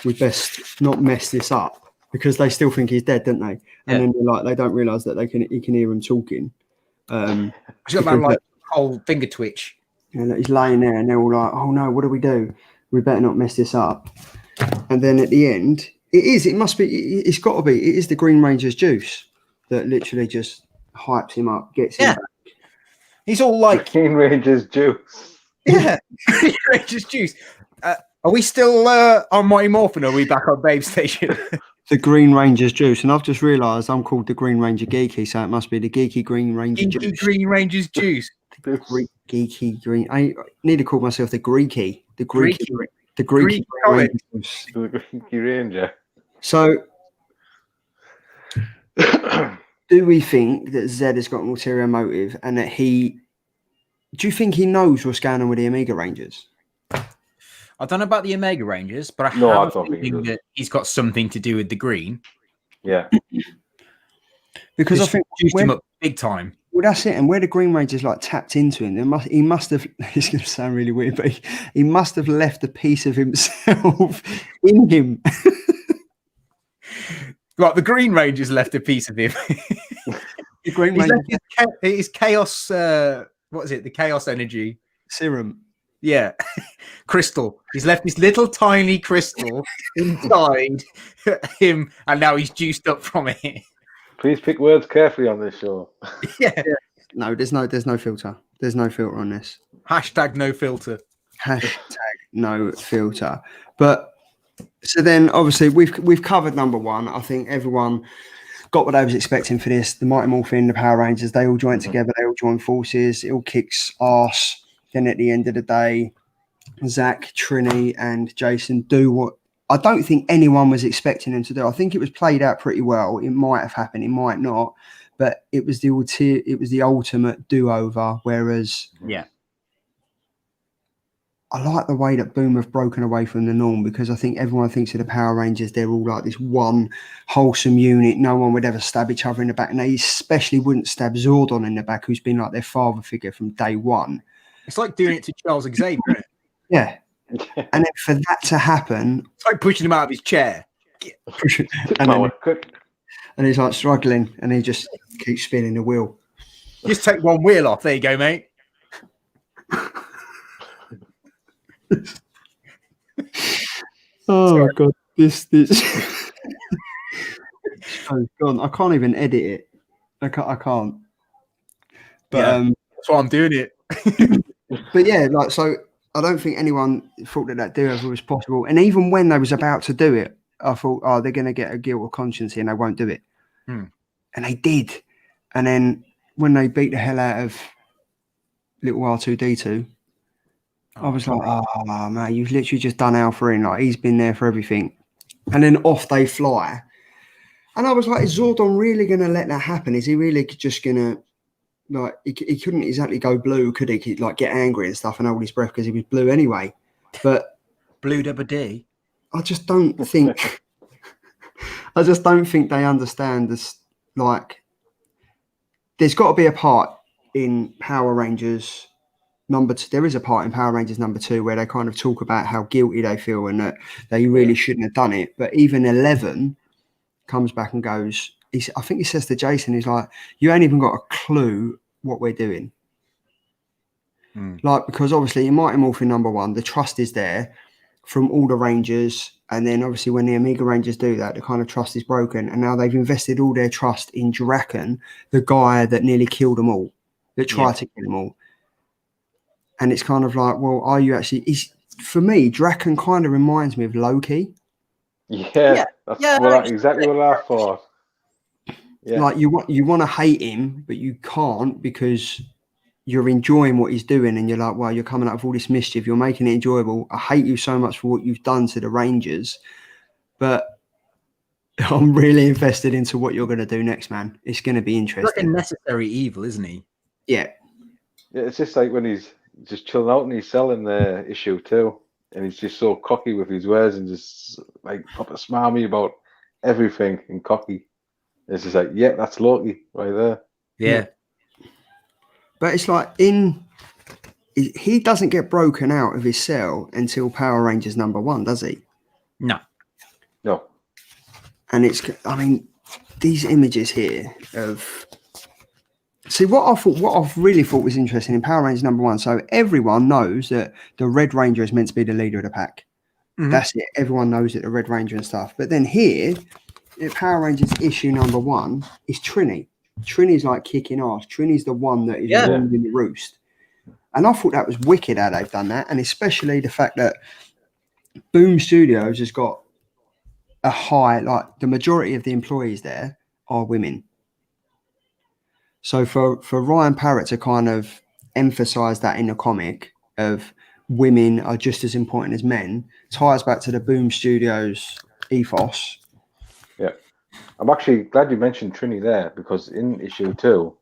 We best not mess this up," because they still think he's dead, don't they? And then they don't realise that he can hear him talking. He's got that like whole finger twitch. And he's laying there, and they're all like, "Oh no, what do we do? We better not mess this up." And then at the end, it's got to be. It is the Green Ranger's juice that literally just hypes him up, gets him back. He's all like Green Ranger's juice. Yeah, Green Ranger's juice. Are we still on Mighty Morphin? Or are we back on Babe Station? The Green Ranger's juice, and I've just realised I'm called the Green Ranger Geeky, so it must be the Geeky Green Ranger Geeky juice. Green Ranger's juice. Geeky Green. I need to call myself the Greeky. The Greeky. The Greeky Greek Ranger juice. The Greeky Ranger. So, do we think that Zed has got an ulterior motive, and that do you think he knows what's going on with the Omega Rangers? I don't know about the Omega Rangers, but I have a feeling that he's got something to do with the green. Yeah. Because I think juiced him up big time. Well, that's it. And where the Green Rangers tapped into him, he must have. It's going to sound really weird, but he must have left a piece of himself in him. Like the Green Rangers left a piece of him. The Green Rangers, his chaos. What is it? The chaos energy serum. Yeah, crystal. He's left this little tiny crystal inside him, and now he's juiced up from it. Please pick words carefully on this show. Yeah. No, there's no filter. There's no filter on this. Hashtag no filter. Hashtag no filter. But so then, obviously, we've covered number one. I think everyone got what I was expecting for this. The Mighty Morphin, the Power Rangers, they all joined together. They all joined forces. It all kicks ass. Then at the end of the day, Zach, Trini, and Jason do what I don't think anyone was expecting them to do. I think it was played out pretty well. It might have happened, it might not, but it was the ultimate do-over. Whereas, I like the way that Boom have broken away from the norm, because I think everyone thinks of the Power Rangers, they're all like this one wholesome unit. No one would ever stab each other in the back, and they especially wouldn't stab Zordon in the back, who's been like their father figure from day one. It's like doing it to Charles Xavier, isn't it? Yeah. And then for that to happen, it's like pushing him out of his chair. And he's like struggling, and he just keeps spinning the wheel. Just take one wheel off. There you go, mate. Oh god, this oh god, I can't even edit it. I can't. But that's why I'm doing it. But yeah, like, so I don't think anyone thought that do-over was possible. And even when they was about to do it, I thought, oh, they're going to get a guilt of conscience here and they won't do it. And they did. And then when they beat the hell out of little R2D2. I Oh, was like, oh man, you've literally just done Alpha in. Like, he's been there for everything. And then off they fly. And I was like, is Zordon really going to let that happen? Is he really just going to, like, he couldn't exactly go blue, could he? He'd, like, get angry and stuff and hold his breath because he was blue anyway. But Blue Double D. I just don't think, they understand this. Like, there's got to be a part in Power Rangers number 2. There is a part in Power Rangers number 2 where they kind of talk about how guilty they feel and that they really shouldn't have done it. But even 11 comes back and goes, I think he says to Jason, he's like, you ain't even got a clue what we're doing. Like, because obviously in Mighty Morphin number 1, the trust is there from all the Rangers. And then obviously when the Omega Rangers do that, the kind of trust is broken. And now they've invested all their trust in Draken, the guy that nearly killed them all, that tried to kill them all. And it's kind of like, well, are you actually... For me, Draken kind of reminds me of Loki. Yeah, that's exactly what I thought. Yeah. Like, you want to hate him, but you can't because you're enjoying what he's doing. And you're like, well, you're coming out of all this mischief. You're making it enjoyable. I hate you so much for what you've done to the Rangers. But I'm really invested into what you're going to do next, man. It's going to be interesting. Like a necessary evil, isn't he? Yeah. Yeah, it's just like when he's just chilling out and he's selling the issue 2, and he's just so cocky with his words and just like proper smarmy about everything and cocky. It's just like, yeah, that's Loki right there. Yeah. But it's like he doesn't get broken out of his cell until Power Rangers number 1, does he? No. And I mean, these images here of... See, what I really thought was interesting in Power Rangers number 1. So everyone knows that the Red Ranger is meant to be the leader of the pack. That's it. Everyone knows it, the Red Ranger and stuff. But then here, in Power Rangers issue number 1, is Trini. Trini's like kicking ass. Trini's the one that is ruling the roost. And I thought that was wicked how they've done that. And especially the fact that Boom Studios has got a high, like the majority of the employees there are women. So for Ryan Parrott to kind of emphasize that in the comic of women are just as important as men ties back to the Boom Studios ethos. Yeah. I'm actually glad you mentioned Trini there, because in issue 2,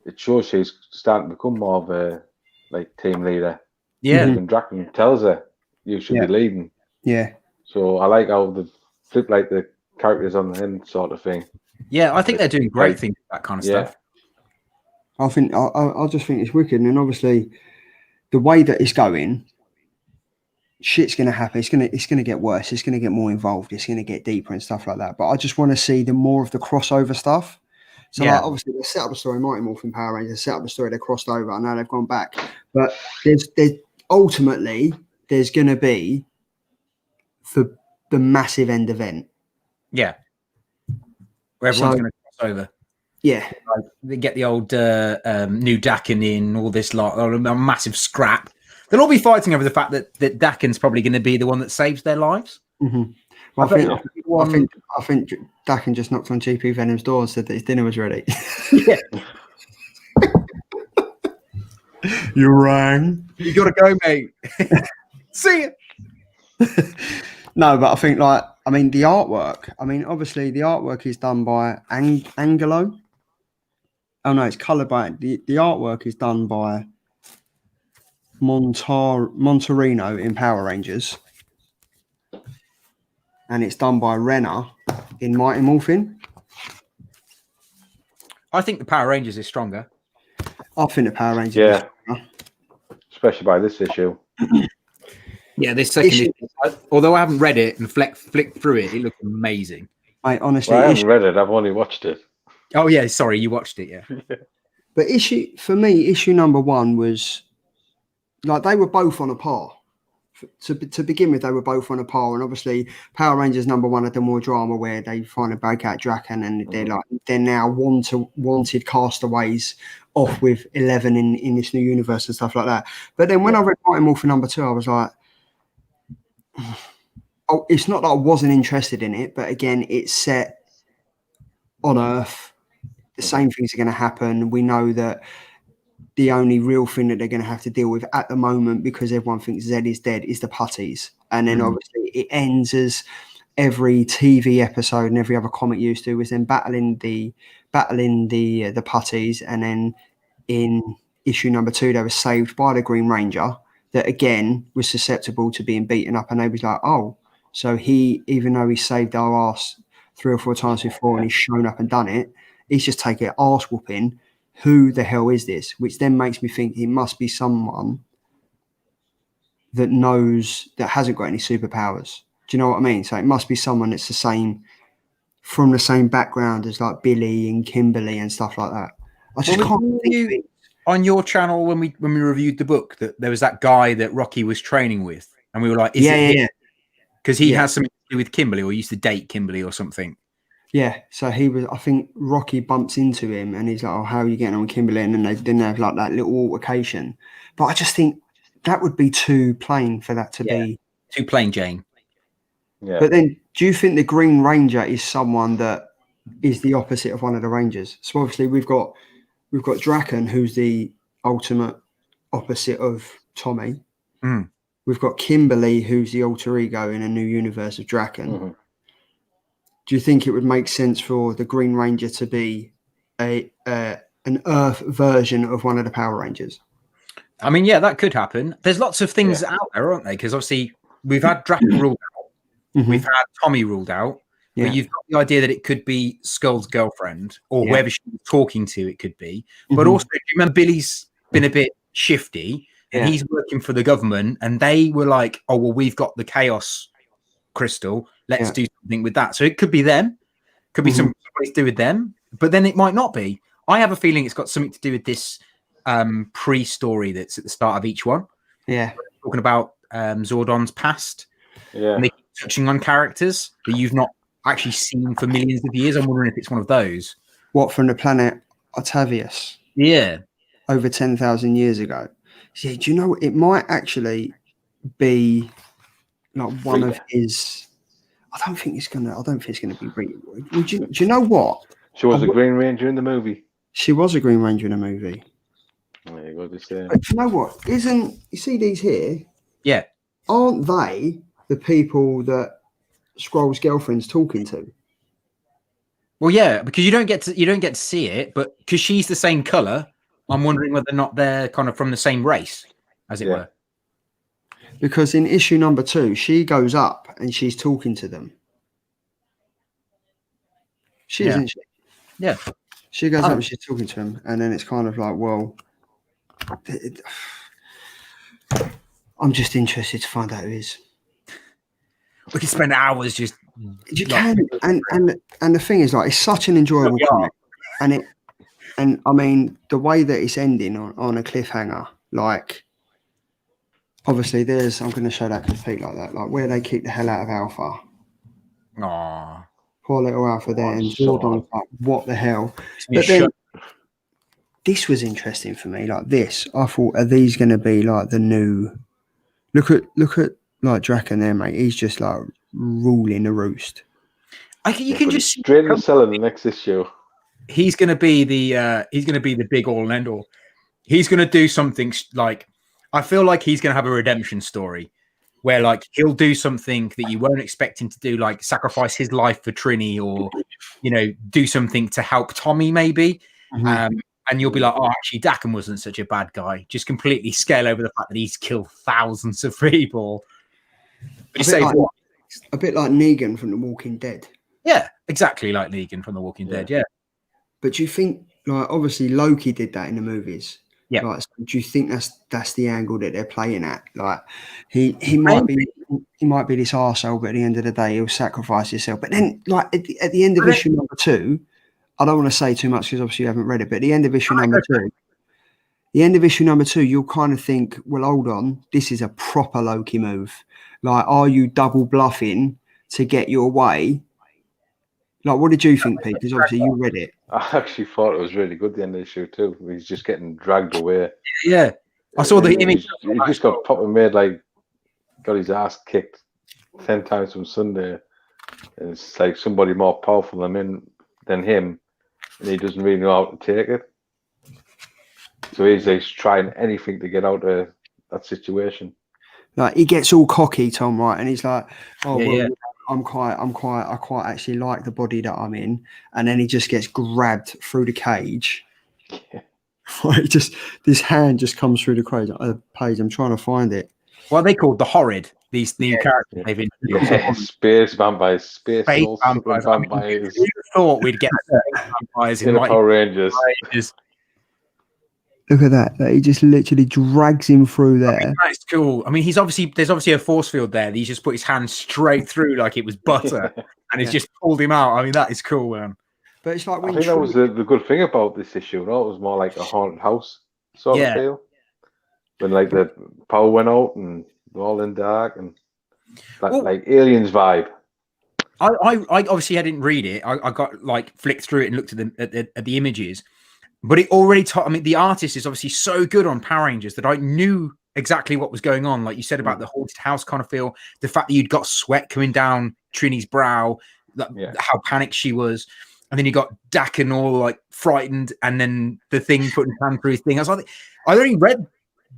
it shows she's starting to become more of a like team leader. Yeah. When Draken tells her you should be leading. Yeah. So I like how they flip like the characters on the end sort of thing. Yeah, I think they're doing great things with that kind of stuff. I just think it's wicked, and obviously the way that it's going, shit's going to happen. It's going to get worse. It's going to get more involved. It's going to get deeper and stuff like that. But I just want to see the more of the crossover stuff. So like, obviously they set up the story, Mighty Morphin Power Rangers, set up the story, they crossed over. I know they've gone back, but there's ultimately there's going to be the massive end event. Yeah, where everyone's going to cross over. Yeah, like, they get the old new Dakin in, all this lot, or a massive scrap. They'll all be fighting over the fact that Dakin's probably going to be the one that saves their lives. Mm-hmm. Well, I think Dakin just knocked on GP Venom's door and said that his dinner was ready. Yeah. You rang. You got to go, mate. See you. No, but I think the artwork. I mean, obviously the artwork is done by Angelo. Oh no, it's coloured by the artwork is done by Monterino in Power Rangers, and it's done by Renner in Mighty Morphin. I think the Power Rangers is stronger. I think the Power Rangers is stronger. Especially by this issue. Yeah, this second issue, although I haven't read it and flicked through it, it looks amazing. I honestly, I haven't read it. I've only watched it. Oh yeah, sorry, you watched it, yeah. But issue number 1 was like they were both on a par. To begin with, they were both on a par, and obviously Power Rangers number 1 had the more drama where they finally break out Draken, and they're now wanted castaways off with 11 in this new universe and stuff like that. But then when I read Mighty Morphin number 2, I was like, oh, it's not that I wasn't interested in it, but again, it's set on Earth. The same things are going to happen. We know that the only real thing that they're going to have to deal with at the moment, because everyone thinks Zed is dead, is the putties. And then obviously it ends as every TV episode and every other comic used to, was then battling the putties. And then in issue number 2, they were saved by the Green Ranger, that again was susceptible to being beaten up. And they was like, oh, so he, even though he saved our ass 3 or 4 times before and he's shown up and done it, he's just taking an arse whooping. Who the hell is this? Which then makes me think he must be someone that knows, that hasn't got any superpowers. Do you know what I mean? So it must be someone that's the same, from the same background as like Billy and Kimberly and stuff like that. I just can't think of it. On your channel, when we reviewed the book, that there was that guy that Rocky was training with, and we were like, yeah, because he has something to do with Kimberly, or used to date Kimberly or something. Yeah, so he was, I think Rocky bumps into him and he's like, oh, how are you getting on with Kimberly? And then they didn't have like that little altercation. But I just think that would be too plain for that to be. Too plain Jane. Yeah. But then do you think the Green Ranger is someone that is the opposite of one of the Rangers? So obviously we've got Draken, who's the ultimate opposite of Tommy. Mm. We've got Kimberly, who's the alter ego in a new universe of Draken. Mm-hmm. Do you think it would make sense for the Green Ranger to be an Earth version of one of the Power Rangers? I mean, yeah, that could happen. There's lots of things out there, aren't they? Because obviously we've had Draken ruled out. We've had Tommy ruled out. Yeah. But you've got the idea that it could be Skull's girlfriend, or whoever she was talking to, it could be. But also, do you remember Billy's been a bit shifty, and he's working for the government, and they were like, oh, well, we've got the Chaos Crystal. Let's do something with that. So it could be them. Could be something to do with them. But then it might not be. I have a feeling it's got something to do with this pre-story that's at the start of each one. Yeah. We're talking about Zordon's past. Yeah. And they keep touching on characters that you've not actually seen for millions of years. I'm wondering if it's one of those. What, from the planet Octavius? Yeah. Over 10,000 years ago. Yeah, do you know, it might actually be like one of his... I don't think it's gonna be. Do you know what? She was a Green Ranger in the movie. She was a Green Ranger in a movie. There you go. This, but do you know what? You see these here? Yeah. Aren't they the people that Skrull's girlfriend's talking to? Well, yeah, because you don't get to see it, but because she's the same color, I'm wondering whether or not they're kind of from the same race, as it were. Because in issue number 2, she goes up and she's talking to them. Isn't she? Yeah. She goes up and she's talking to him, and then it's kind of like, well, I'm just interested to find out who it is. We can spend hours just. You can, and the thing is, like, it's such an enjoyable comic, and I mean the way that it's ending on a cliffhanger, like. Obviously, I'm going to show that complete like that, like where they kick the hell out of Alpha. Aww. Poor little Alpha there, and Zordon's like, what the hell? But then, this was interesting for me. Like this, I thought, are these going to be like the new? Look at like Draken there, mate. He's just like ruling the roost. You can just straight in the cell in the next issue. He's going to be the big all and end all. He's going to do something like. I feel like he's going to have a redemption story where, like, he'll do something that you weren't expecting to do, like sacrifice his life for Trini, or, you know, do something to help Tommy, maybe. And you'll be like, oh, actually, Daken wasn't such a bad guy. Just completely scale over the fact that he's killed thousands of people. But a bit like Negan from The Walking Dead. Yeah, exactly like Negan from The Walking Dead. Yeah. But do you think, like, obviously Loki did that in the movies? Yeah. Like, do you think that's the angle that they're playing at? Like, he might be this arsehole, but at the end of the day, he'll sacrifice himself. But then, like, at the end of issue number 2, I don't want to say too much because obviously you haven't read it. But at the end of issue number 2, you'll kind of think, well, hold on, this is a proper Loki move. Like, are you double bluffing to get your way? Like, what did you think, Pete? Because obviously you read it. I actually thought it was really good, the end of the issue too. He's just getting dragged away. Yeah. I saw the image. He just got proper made, like, got his ass kicked 10 times from Sunday. And it's like somebody more powerful than him, and he doesn't really know how to take it. So he's trying anything to get out of that situation. Like he gets all cocky, Tom, right? And he's like, "Oh Yeah, well, yeah. I quite actually like the body that I'm in." And then he just gets grabbed through the cage. Yeah. Like just this hand just comes through the page. I'm trying to find it. What are they called? The horrid. These new characters they've introduced. Yeah, space vampires, space vampires. I mean, who thought we'd get space vampires in the Mighty Power Rangers. Rangers? Look at that. He just literally drags him through there. That's cool. I mean, there's obviously a force field there. He's just put his hand straight through like it was butter, and he's just pulled him out. I mean, that is cool, man. But it's like I think that was the good thing about this issue. No, it was more like a haunted house sort of feel. When like the power went out and all in dark and that like aliens vibe. I obviously I didn't read it. I got like flicked through it and looked at the images, but it already taught. I mean, the artist is obviously so good on Power Rangers that I knew exactly what was going on. Like you said about the haunted house kind of feel, the fact that you'd got sweat coming down Trini's brow, how panicked she was, and then you got Dakin all like frightened, and then the thing putting his hand through his thing. I was like, I already read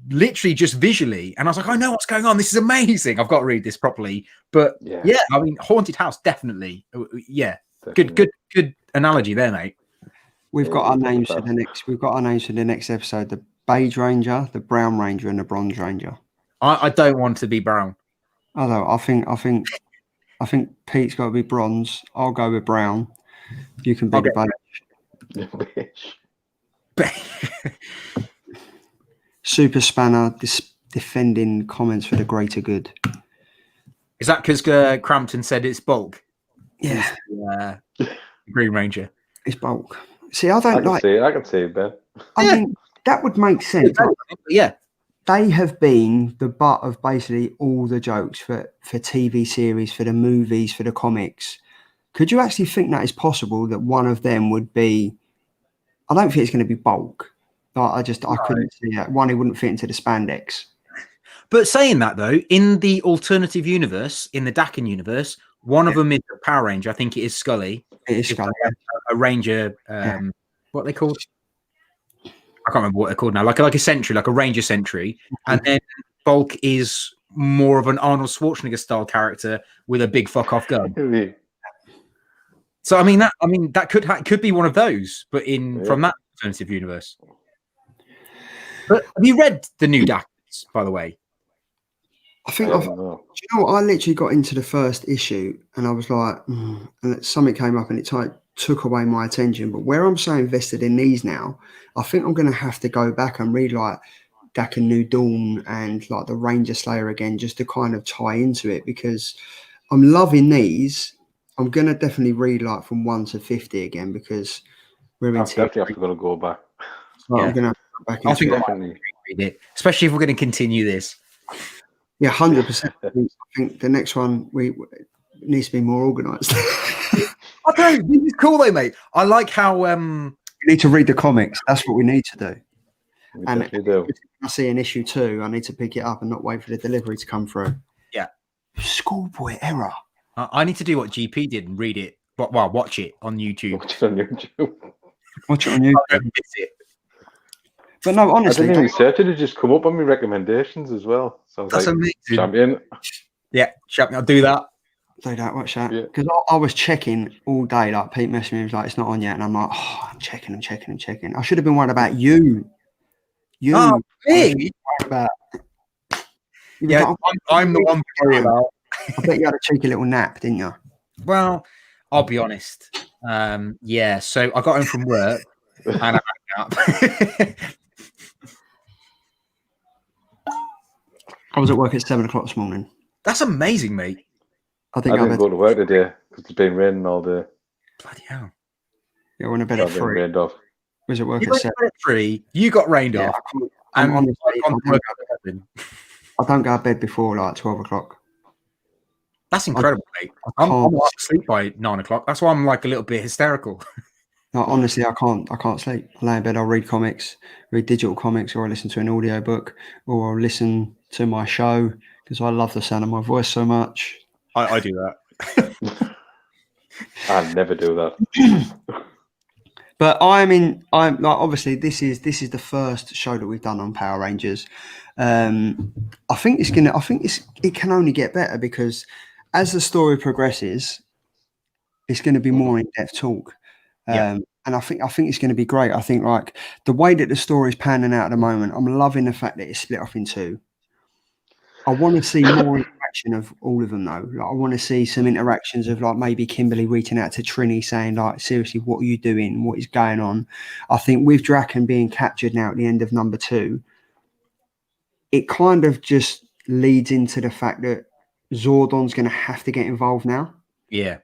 literally just visually, and I was like, I know what's going on. This is amazing. I've got to read this properly. But yeah, I mean, haunted house definitely. Yeah, definitely. Good analogy there, mate. We've got our names for the next. We've got our names for the next episode: the Beige Ranger, the Brown Ranger, and the Bronze Ranger. I don't want to be brown. Although I think Pete's got to be bronze. I'll go with brown. You can be the beige. Super Spanner defending comments for the greater good. Is that because Crampton said it's bulk? Yeah. Green Ranger. It's bulk. See, I can see it, Ben. I mean, that would make sense. Yeah. They have been the butt of basically all the jokes for TV series, for the movies, for the comics. Could you actually think that is possible that one of them would be? I don't think it's going to be bulk. I couldn't see it. One, he wouldn't fit into the spandex. But saying that though, in the alternative universe, in the Dakin universe, one of them is a Power Ranger. I think it is Scully. It is Scully. A Ranger. What are they called? I can't remember what they're called now. Like a sentry, like a Ranger sentry. And then Bulk is more of an Arnold Schwarzenegger style character with a big fuck off gun. So I mean that could be one of those, but from that alternative universe. But have you read the new Dakins, by the way? I think do you know what? I literally got into the first issue and I was like, and something came up and it took away my attention. But where I'm so invested in these now, I think I'm going to have to go back and read like Dakin New Dawn and like the Ranger Slayer again, just to kind of tie into it, because I'm loving these. I'm going to definitely read like from 1 to 50 again, because we're in definitely going to go back. So I'm going to go back into I think definitely read it, especially if we're going to continue this. Yeah, 100%. I think the next one needs to be more organised. I don't know. This is cool though, mate. I like how we need to read the comics. That's what we need to do. And if I see an issue 2, I need to pick it up and not wait for the delivery to come through. Yeah. Schoolboy error. I need to do what GP did and read it. Well, watch it on YouTube. Watch it on YouTube. But no, honestly, I didn't even search it. It just come up on my recommendations as well. So that's like, amazing. Champion. Yeah, champion. I'll do that. Watch that. Because I was checking all day. Like Pete messaged me, he was like, "It's not on yet," and I'm like, "Oh, I'm checking. I should have been worried about you. Oh, me? About. Yeah, like, I'm the one to worry about. I bet you had a cheeky little nap, didn't you? Well, I'll be honest. Yeah. So I got home from work and I had a nap. I was at work at 7 o'clock this morning. That's amazing, mate. I didn't go to work today because it's been raining all day. Bloody hell. Yeah, we're in a bed at 3. Rained off. Was at work at 7. At 3. You got rained off. I don't go to bed before like 12 o'clock. That's incredible, mate. I'm asleep by 9 o'clock. That's why I'm like a little bit hysterical. No, honestly, I can't sleep. I lay in bed, I'll read comics, read digital comics, or I listen to an audio book, or I'll listen to my show because I love the sound of my voice so much. I do that. I never do that. But I'm like, obviously this is the first show that we've done on Power Rangers. I think it can only get better, because as the story progresses, it's going to be more in-depth talk. And I think it's going to be great. I think, like, the way that the story is panning out at the moment, I'm loving the fact that it's split off in two. I want to see more interaction of all of them, though. Like, I want to see some interactions of, like, maybe Kimberly reaching out to Trini saying, like, seriously, what are you doing? What is going on? I think with Draken being captured now at the end of number 2, it kind of just leads into the fact that Zordon's going to have to get involved now. Yeah.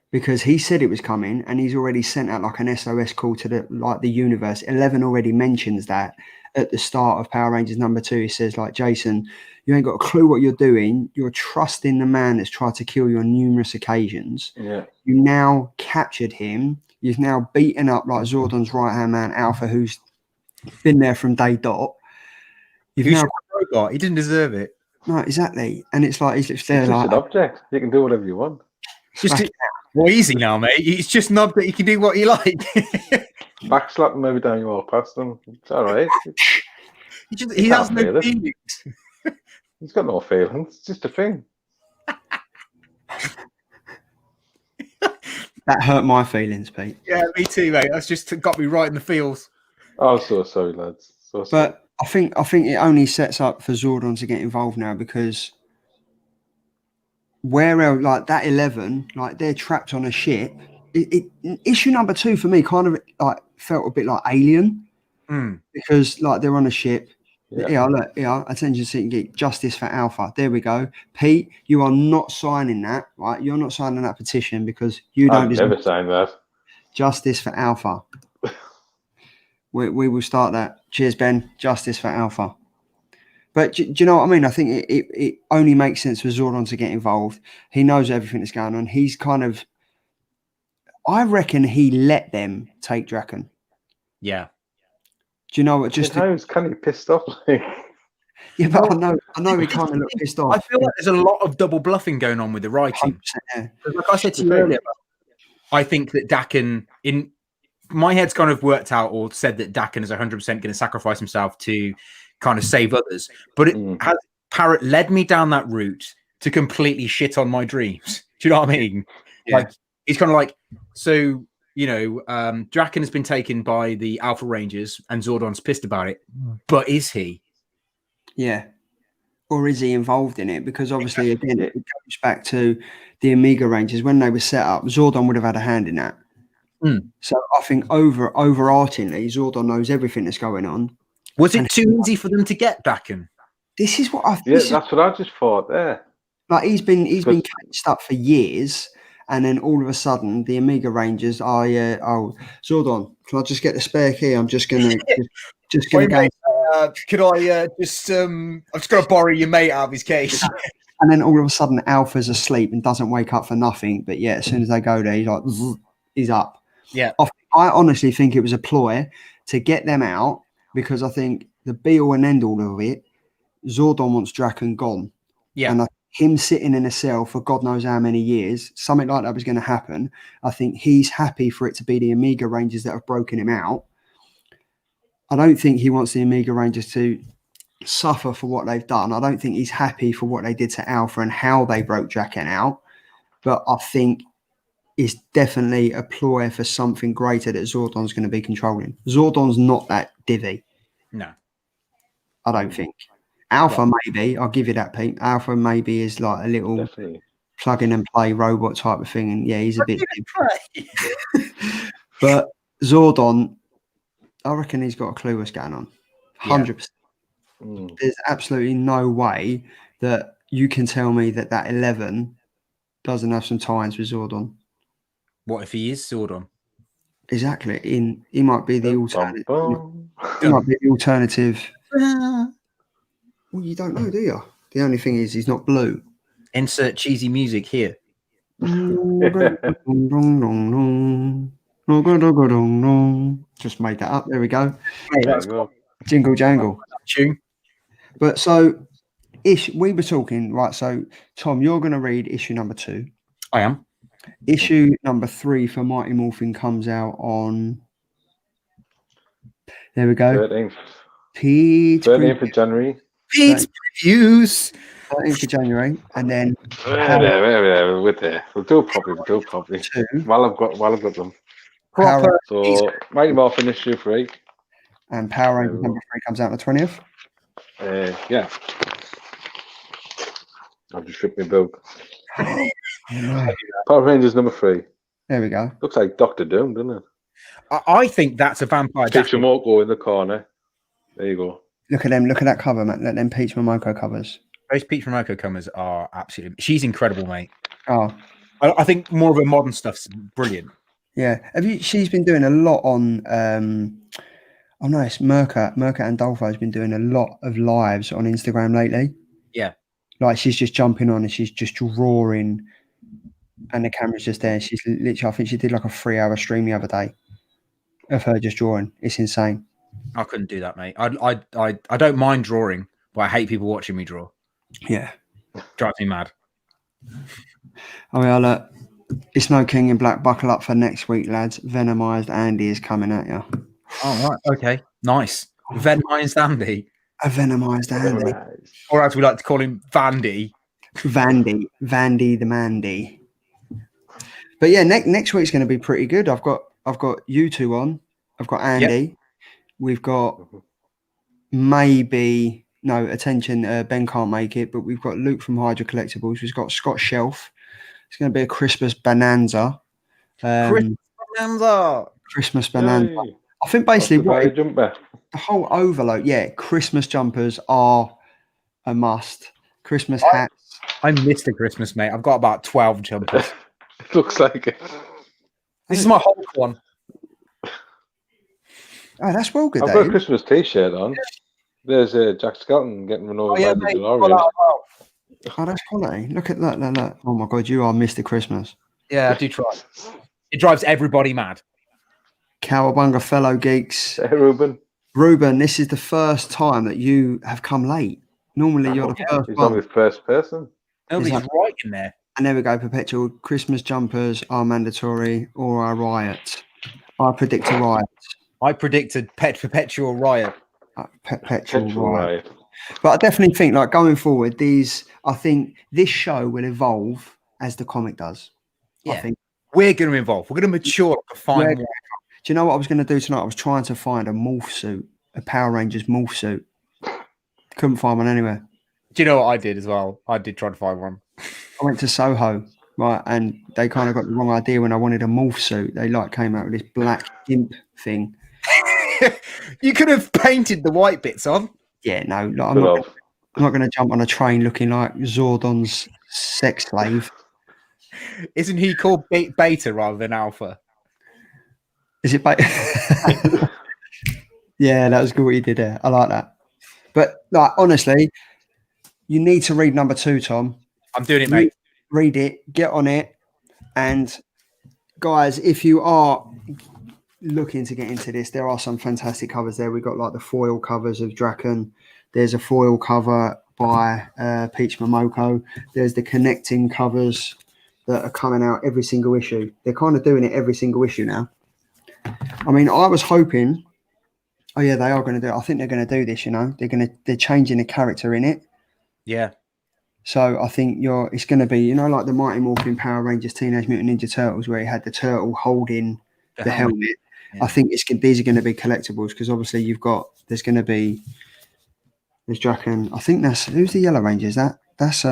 Because he said it was coming, and he's already sent out like an SOS call to the universe. 11 already mentions that at the start of Power Rangers number 2. He says, like, Jason, you ain't got a clue what you're doing. You're trusting the man that's tried to kill you on numerous occasions. Yeah. You now captured him. You've now beaten up, like, Zordon's right-hand man, Alpha, who's been there from day dot. You've now robot. He didn't deserve it. No, exactly. And it's like he's there, it's just like an object. You can do whatever you want. Just well, easy now, mate. It's just knob that you can do what you like. Backslap him every time you walk past them. It's all right. He has no feelings. He's got no feelings. It's just a thing. That hurt my feelings, Pete. Yeah, me too, mate. That's just got me right in the feels. Oh, so sorry, lads. So sorry. But I think it only sets up for Zordon to get involved now, because where else, like that 11, like they're trapped on a ship. Issue number 2 for me kind of like felt a bit like Alien, because like they're on a ship. Yeah, look, attention seeking geek, justice for Alpha. There we go. Pete, you are not signing that, right? You're not signing that petition because you don't. I've never signed that. Justice for Alpha. we will start that. Cheers, Ben. Justice for Alpha. But do you know what I mean? I think it only makes sense for Zordon to get involved. He knows everything that's going on. He's kind of, I reckon he let them take Draken. Yeah. Do you know what? Just I was kind of pissed off. Yeah, but I know he kind of looked pissed off. I feel like there's a lot of double bluffing going on with the writing. Yeah. Like I said to you earlier, I think that Dakin, in my head's kind of worked out or said that Dakin is 100% going to sacrifice himself to kind of save others. But it has Parrot led me down that route to completely shit on my dreams. Do you know what I mean? Yeah. Like, it's kind of like, so, you know, Draken has been taken by the Alpha Rangers and Zordon's pissed about it. But is he? Yeah. Or is he involved in it? Because obviously, again, it goes back to the Omega Rangers. When they were set up, Zordon would have had a hand in that. So I think overarchingly, Zordon knows everything that's going on. Was it too easy for them to get Dakin? This is what I think. Yeah, that's what I just thought there. Like he's been catched up for years, and then all of a sudden the Omega Rangers are Zordon, can I just get the spare key? I'm just gonna go. Could I just I'm just gonna borrow your mate out of his case. And then all of a sudden Alpha's asleep and doesn't wake up for nothing. But yeah, as soon as they go there, he's up. Yeah. I honestly think it was a ploy to get them out, because I think the be all and end all of it, Zordon wants Draken gone. Yeah. And him sitting in a cell for God knows how many years, something like that was going to happen. I think he's happy for it to be the Omega Rangers that have broken him out. I don't think he wants the Omega Rangers to suffer for what they've done. I don't think he's happy for what they did to Alpha and how they broke Draken out. But I think it's definitely a ploy for something greater that Zordon's going to be controlling. Zordon's not that divvy. No. I don't think. Alpha maybe, I'll give you that, Pete. Alpha maybe is like a little plug in and play robot type of thing. And yeah, he's a bit. But Zordon, I reckon he's got a clue what's going on. 100%. There's absolutely no way that you can tell me that 11 doesn't have some tie-ins with Zordon. What if he is Zordon? Exactly. He might be the alternative. He might be the alternative. Well, you don't know, do you? The only thing is he's not blue. Insert cheesy music here. Just made that up. There we go. Hey, that's cool. Jingle jangle. Tune. But so, we were talking, right? So, Tom, you're going to read issue number 2. I am. Issue number 3 for Mighty Morphin comes out on There we go. 13th. Pete 13th of January. Pete's reviews. 13th of January, and then We'll do it properly. two While I've got them. Proper. So Mighty Morphin issue 3. and Power Rangers number 3 comes out on the 20th. Yeah. I've just ripped my book. Power Rangers number 3. There we go. Looks like Doctor Doom, doesn't it? I think that's a vampire Peach jacket. Momoko in the corner. There you go. Look at them. Look at that cover, man. Let them Peach Momoko covers. Those Peach Momoko covers are absolutely. She's incredible, mate. Oh, I think more of her modern stuff's brilliant. yeah. She's been doing a lot on. Oh no, it's Merca and Dolpho's been doing a lot of lives on Instagram lately. Yeah. Like she's just jumping on and she's just drawing, and the camera's just there. She's literally. I think she did like a 3-hour stream the other day of her just drawing. It's insane. I couldn't do that, mate. I don't mind drawing, but I hate people watching me draw. Yeah. Drives me mad. Oh yeah, look. It's no King in Black. Buckle up for next week, lads. Venomized Andy is coming at you. Oh, right. Okay. Nice. Venomized Andy. A venomized Andy. Or as we like to call him, Vandy. Vandy the Mandy. But yeah, next week's going to be pretty good. I've got you two on. I've got Andy. Yep. We've got maybe attention. Ben can't make it, but we've got Luke from Hydra Collectibles. We've got Scott Shelf. It's going to be a Christmas bonanza. Christmas bonanza. Yay. I think basically Jumper. the whole overload. Yeah, Christmas jumpers are a must. Christmas hats. I missed the Christmas, mate. I've got about 12 jumpers. It looks like it. This is my Hulk one. Oh, that's well good. I've got a Christmas T-shirt on. There's Jack Skelton getting run over by the DeLorean. Oh, that's quality. Look at that. Look. Oh my God, you are Mr. Christmas. Yeah, I do try. It drives everybody mad. Cowabunga fellow geeks. Ruben, this is the first time that you have come late. Normally you're the first He's one. not the first person. Nobody's writing there. And there we go, Perpetual. Christmas jumpers are mandatory or a riot. I predict a riot. I predicted Perpetual Riot. Perpetual riot. But I definitely think, like, going forward, I think this show will evolve as the comic does. Yeah. I think We're going to evolve. We're going to mature to find. Do you know what I was going to do tonight? I was trying to find a morph suit, a Power Rangers morph suit. Couldn't find one anywhere. Do you know what I did as well? I did try to find one. I went to Soho, right, and they kind of got the wrong idea when I wanted a morph suit. They came out with this black imp thing. You could have painted the white bits on. Yeah, no, I'm not going to jump on a train looking like Zordon's sex slave. Isn't he called Beta rather than Alpha? Is it Beta? Yeah, that was good what you did there. I like that. But like, honestly, you need to read number 2, Tom. I'm doing it, mate. Read it, get on it. And guys, if you are looking to get into this, there are some fantastic covers there. We've got like the foil covers of Draken. There's a foil cover by Peach Momoko. There's the connecting covers that are coming out every single issue. They're kind of doing it every single issue now. I mean, I was hoping, oh yeah, they are going to do it. I think they're going to do this, you know. They're changing the character in it. Yeah. So I think it's going to be, you know, like the Mighty Morphin Power Rangers Teenage Mutant Ninja Turtles, where he had the turtle holding the helmet. Yeah. I think these are going to be collectibles because obviously there's Draken. I think who's the Yellow Ranger? That's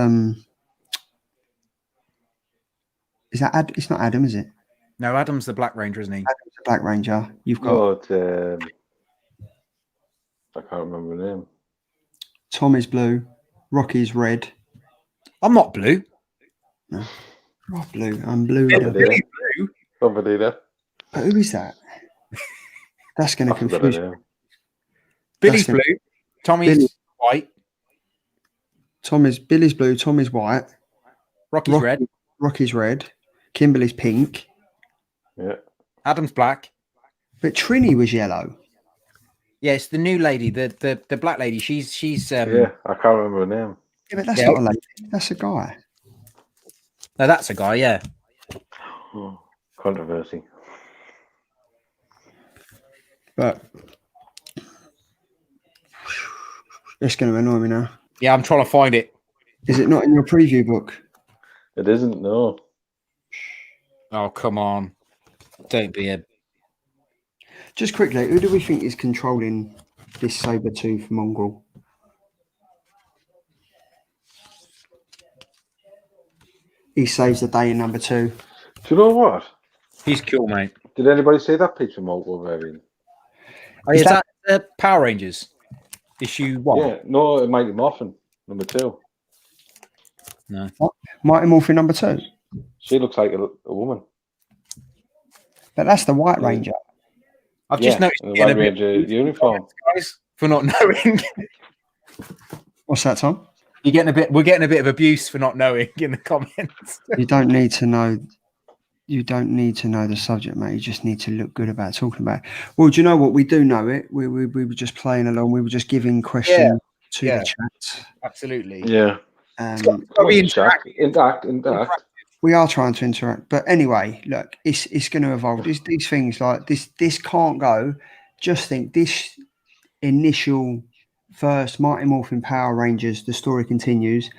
is that it's not Adam, is it? No, Adam's the Black Ranger, isn't he? Adam's the Black Ranger. You've got I can't remember the name. Tom is blue, Rocky's red. I'm not blue. No. I'm not blue. I'm blue. Billy's blue. Somebody there. But who is that? That's going to confuse you. Billy's blue. Tommy's white. Billy's blue. Tommy's white. Rocky's red. Rocky's red. Kimberly's pink. Yeah. Adam's black. But Trini was yellow. Yeah, it's the new lady, the black lady. She's yeah, I can't remember her name. Yeah, but that's not a lady. That's a guy. No, that's a guy. Yeah. Oh, controversy. But It's going to annoy me now. Yeah, I'm trying to find it. Is it not in your preview book? It isn't, no. Oh, come on. Don't be a... Just quickly, who do we think is controlling this saber-tooth mongrel? He saves the day in number 2. Do you know what? He's cool, mate. Did anybody see that picture of Wolverine? Oh, is that Power Rangers? Issue 1? Yeah, no, Mighty Morphin, number 2. No. What? Mighty Morphin number 2? She looks like a woman. But that's the White Ranger. I've just noticed the White Ranger uniform. Guys, for not knowing. What's that, Tom? We're getting a bit of abuse for not knowing in the comments. You don't need to know. You don't need to know the subject, mate. You just need to look good about talking about it. Well, do you know what? We do know it. We were just playing along. We were just giving questions to the chat. Absolutely. Yeah. Interact. We are trying to interact. But anyway, look, it's going to evolve. These things like this can't go. Just think this initial first Mighty Morphin Power Rangers, the story continues,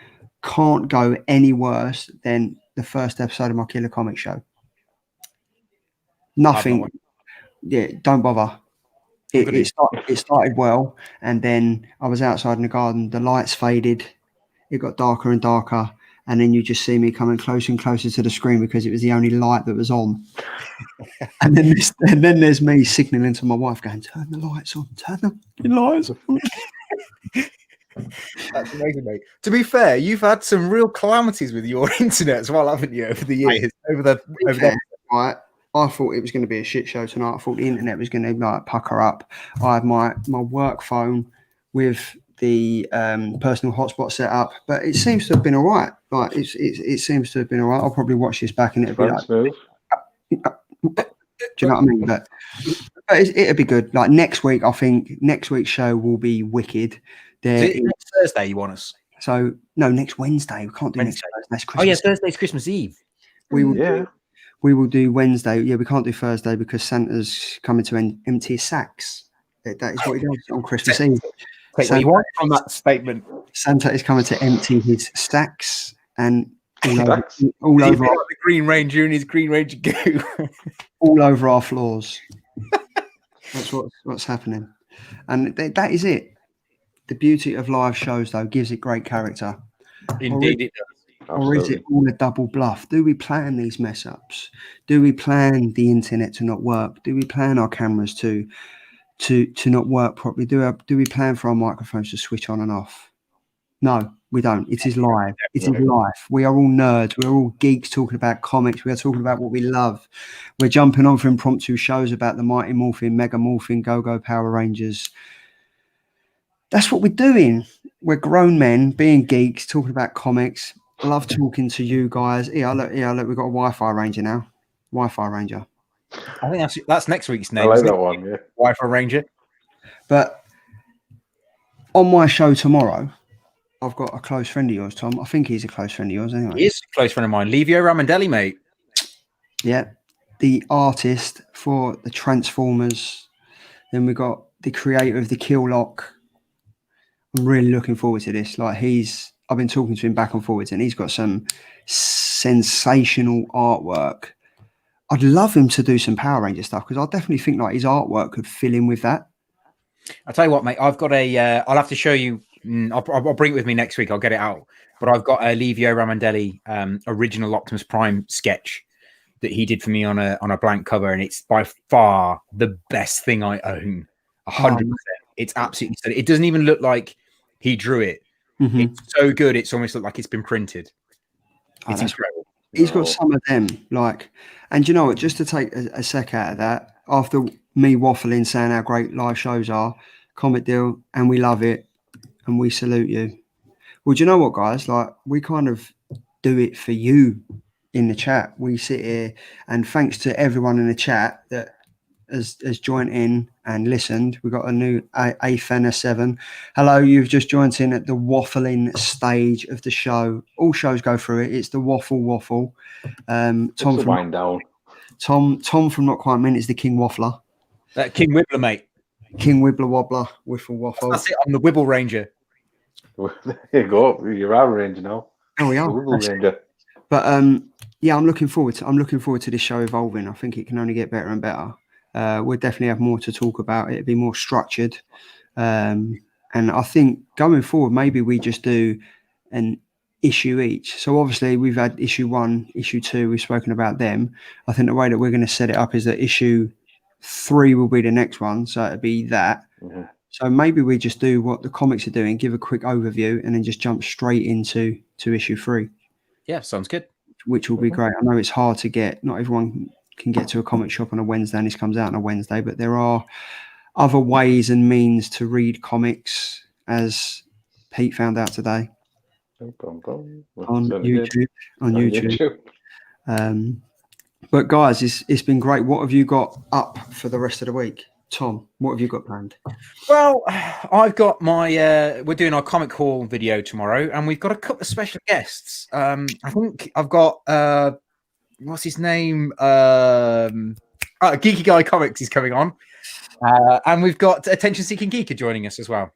can't go any worse than the first episode of my Killer Comic show. Nothing. Yeah, don't bother. It started well, and then I was outside in the garden. The lights faded. It got darker and darker, and then you just see me coming closer and closer to the screen because it was the only light that was on. and then there's me signaling to my wife, going, "Turn the lights on. Turn the lights on." That's amazing, mate. To be fair, you've had some real calamities with your internet as well, haven't you, over the years? Right. I thought it was going to be a shit show tonight. I thought the internet was going to like pucker up. I had my work phone with the personal hotspot set up, but it seems to have been all right. Like it seems to have been all right. I'll probably watch this back and it'll be like, smooth. Do you know what I mean? But it'll be good. Like next week, I think next week's show will be wicked. Next Thursday, you want us? So no, next Wednesday. We can't do next Thursday. That's Christmas. Oh yeah, Thursday's Christmas Eve. We will do Wednesday. Yeah, we can't do Thursday because Santa's coming to empty his sacks. That is what he does on Christmas Eve. Take what you want from that statement. Santa is coming to empty his sacks and all over the Green Ranger and his Green Ranger goo. all over our floors. That's what's happening. And that is it. The beauty of live shows, though, gives it great character. Indeed, it does. Or is it all a double bluff? Do we plan these mess ups? Do we plan the internet to not work? Do we plan our cameras to not work properly? Do we plan for our microphones to switch on and off? No, we don't. It is live. It is life. We are all nerds. We're all geeks talking about comics. We are talking about what we love. We're jumping on for impromptu shows about the Mighty Morphin, Mega Morphin, Go-Go Power Rangers. That's what we're doing. We're grown men being geeks, talking about comics. I love talking to you guys. Yeah, look, we've got a Wi-Fi Ranger now. Wi-Fi Ranger. I think that's next week's name. I like that one, yeah. Wi-Fi Ranger. But on my show tomorrow, I've got a close friend of yours, Tom. I think he's a close friend of yours anyway. He is a close friend of mine. Livio Ramondelli, mate. Yeah. The artist for the Transformers. Then we got the creator of the Kill Lock. I'm really looking forward to this. Like I've been talking to him back and forwards, and he's got some sensational artwork. I'd love him to do some Power Ranger stuff because I definitely think like his artwork could fill in with that. I'll tell you what, mate. I've got I'll have to show you. I'll bring it with me next week. I'll get it out. But I've got a Livio Ramondelli original Optimus Prime sketch that he did for me on a blank cover, and it's by far the best thing I own. 100%. It's absolutely stunning. It doesn't even look like he drew it. Mm-hmm. It's so good. It's almost looked like it's been printed. It's incredible. He's got some of them, like, and you know what? Just to take a sec out of that, after me waffling saying how great live shows are, Comic Deal, and we love it, and we salute you. Well, do you know what, guys? Like, we kind of do it for you in the chat. We sit here, and thanks to everyone in the chat that has joined in and listened. We've got a new A7. Hello, you've just joined in at the waffling stage of the show. All shows go through it. It's the waffle. Tom from wind down. Tom from Not Quite Mint is the King Waffler. King Wibbler, mate. King Wibbler Wobbler, Wiffle Waffle. That's it. I'm the Wibble Ranger. There you go. You're our Ranger now. Oh, we The are. Wiggle Ranger. But yeah, I'm looking forward to this show evolving. I think it can only get better and better. We'll definitely have more to talk about. It'll be more structured. And I think going forward, maybe we just do an issue each. So obviously we've had issue 1, issue 2, we've spoken about them. I think the way that we're going to set it up is that issue 3 will be the next one. So it'll be that. Mm-hmm. So maybe we just do what the comics are doing, give a quick overview, and then just jump straight into issue 3. Yeah, sounds good. Which will be great. I know it's hard to get. Not everyone can get to a comic shop on a Wednesday, and this comes out on a Wednesday. But there are other ways and means to read comics, as Pete found out today on YouTube. On YouTube. But guys, it's been great. What have you got up for the rest of the week, Tom? What have you got planned? Well, I've got my we're doing our comic haul video tomorrow, and we've got a couple of special guests. I think I've got what's his name? Geeky Guy Comics is coming on, and we've got Attention Seeking Geeker joining us as well.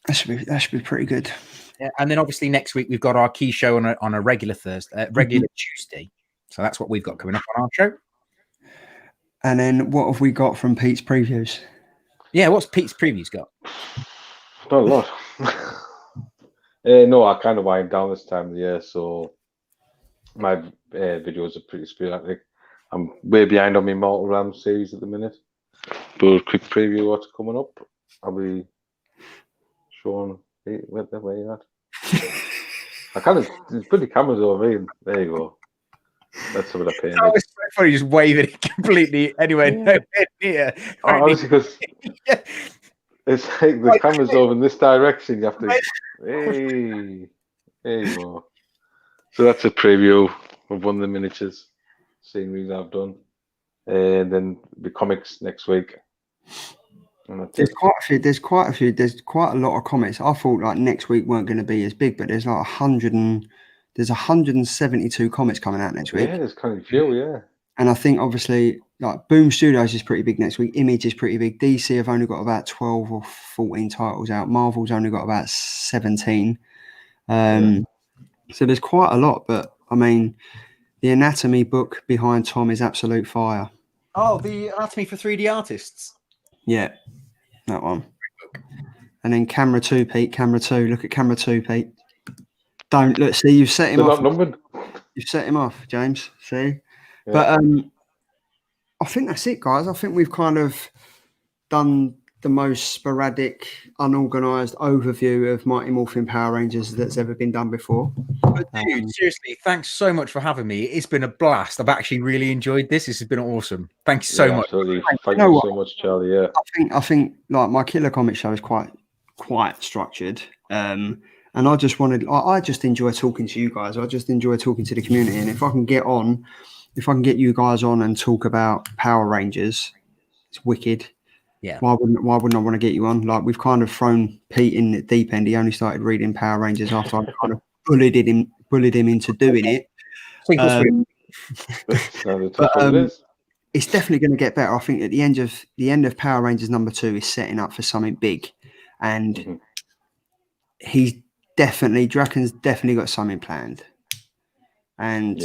That should be pretty good. Yeah, and then obviously next week we've got our key show on a regular Tuesday. So that's what we've got coming up on our show. And then what have we got from Pete's previews? Yeah, what's Pete's previews got? Not a lot. No, I kind of wind down this time of the year, so my videos are pretty sporadic. I'm way behind on my Mortal Ram series at the minute. But a quick preview of what's coming up. I'll be showing where you're at. I kind of put the cameras over here. There you go. That's what I pay. Oh, it's so funny, just waving it completely anywhere near. Honestly, because it's like the camera's over in this direction. You have to. Hey, there you go. So that's a preview of one of the miniatures series I've done, and then the comics next week. There's quite a lot of comics. I thought like next week weren't going to be as big, but there's like 172 comics coming out next week. Yeah, there's kind of a few, yeah. And I think obviously like Boom Studios is pretty big next week. Image is pretty big. DC have only got about 12 or 14 titles out. Marvel's only got about 17. So there's quite a lot, but I mean, the anatomy book behind Tom is absolute fire. Oh, the Anatomy for 3D Artists. Yeah, that one. And then camera 2, Pete. Camera 2. Look at camera 2, Pete. Don't look. See, you've set him off. Not numbered. You've set him off, James. See, yeah. But I think that's it, guys. I think we've kind of done the most sporadic, unorganised overview of Mighty Morphin Power Rangers that's ever been done before. But dude, seriously, thanks so much for having me. It's been a blast. I've actually really enjoyed this. This has been awesome. Thank you so much. Absolutely. Thank you so much, Charlie. Yeah. I think like my Killer Comic show is quite structured. And I just enjoy talking to you guys. I just enjoy talking to the community. And if I can get you guys on and talk about Power Rangers, it's wicked. Yeah. Why wouldn't I want to get you on? Like we've kind of thrown Pete in the deep end. He only started reading Power Rangers after I kind of bullied him into doing it. It's definitely going to get better. I think at the end of Power Rangers #2 is setting up for something big, and Draken's definitely got something planned, and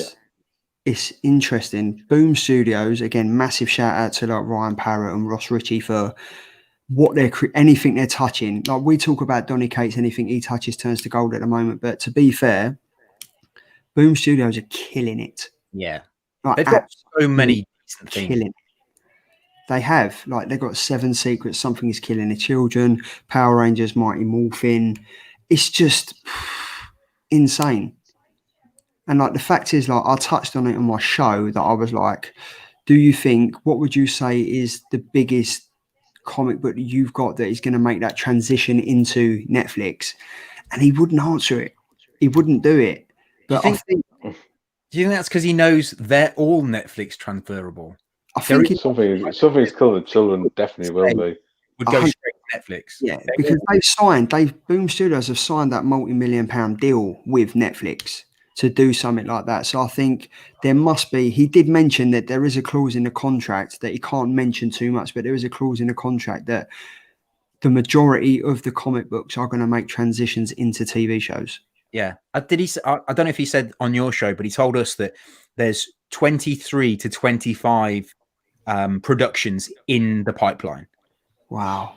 it's interesting. Boom Studios, again, massive shout out to like Ryan Parrott and Ross Ritchie for what anything they're touching. Like we talk about Donny Cates, anything he touches turns to gold at the moment. But to be fair, Boom Studios are killing it. Yeah, like, they've got so many decent things. Killing it. They have, like, they've got 7 Secrets, Something is Killing the Children, Power Rangers, Mighty Morphin. It's just insane. And like the fact is, like I touched on it on my show that I was like, what would you say is the biggest comic book that you've got that is going to make that transition into Netflix? And he wouldn't answer it. He wouldn't do it. But do you think that's because he knows they're all Netflix transferable? I think something's Killing the Children definitely will be. Would go straight to Netflix. Yeah, because Boom Studios have signed that multi-million-pound deal with Netflix to do something like that. So I think there must be, he did mention that there is a clause in the contract that he can't mention too much, but there is a clause in the contract that the majority of the comic books are going to make transitions into TV shows. Yeah. Did he? I don't know if he said on your show, but he told us that there's 23 to 25 productions in the pipeline. Wow.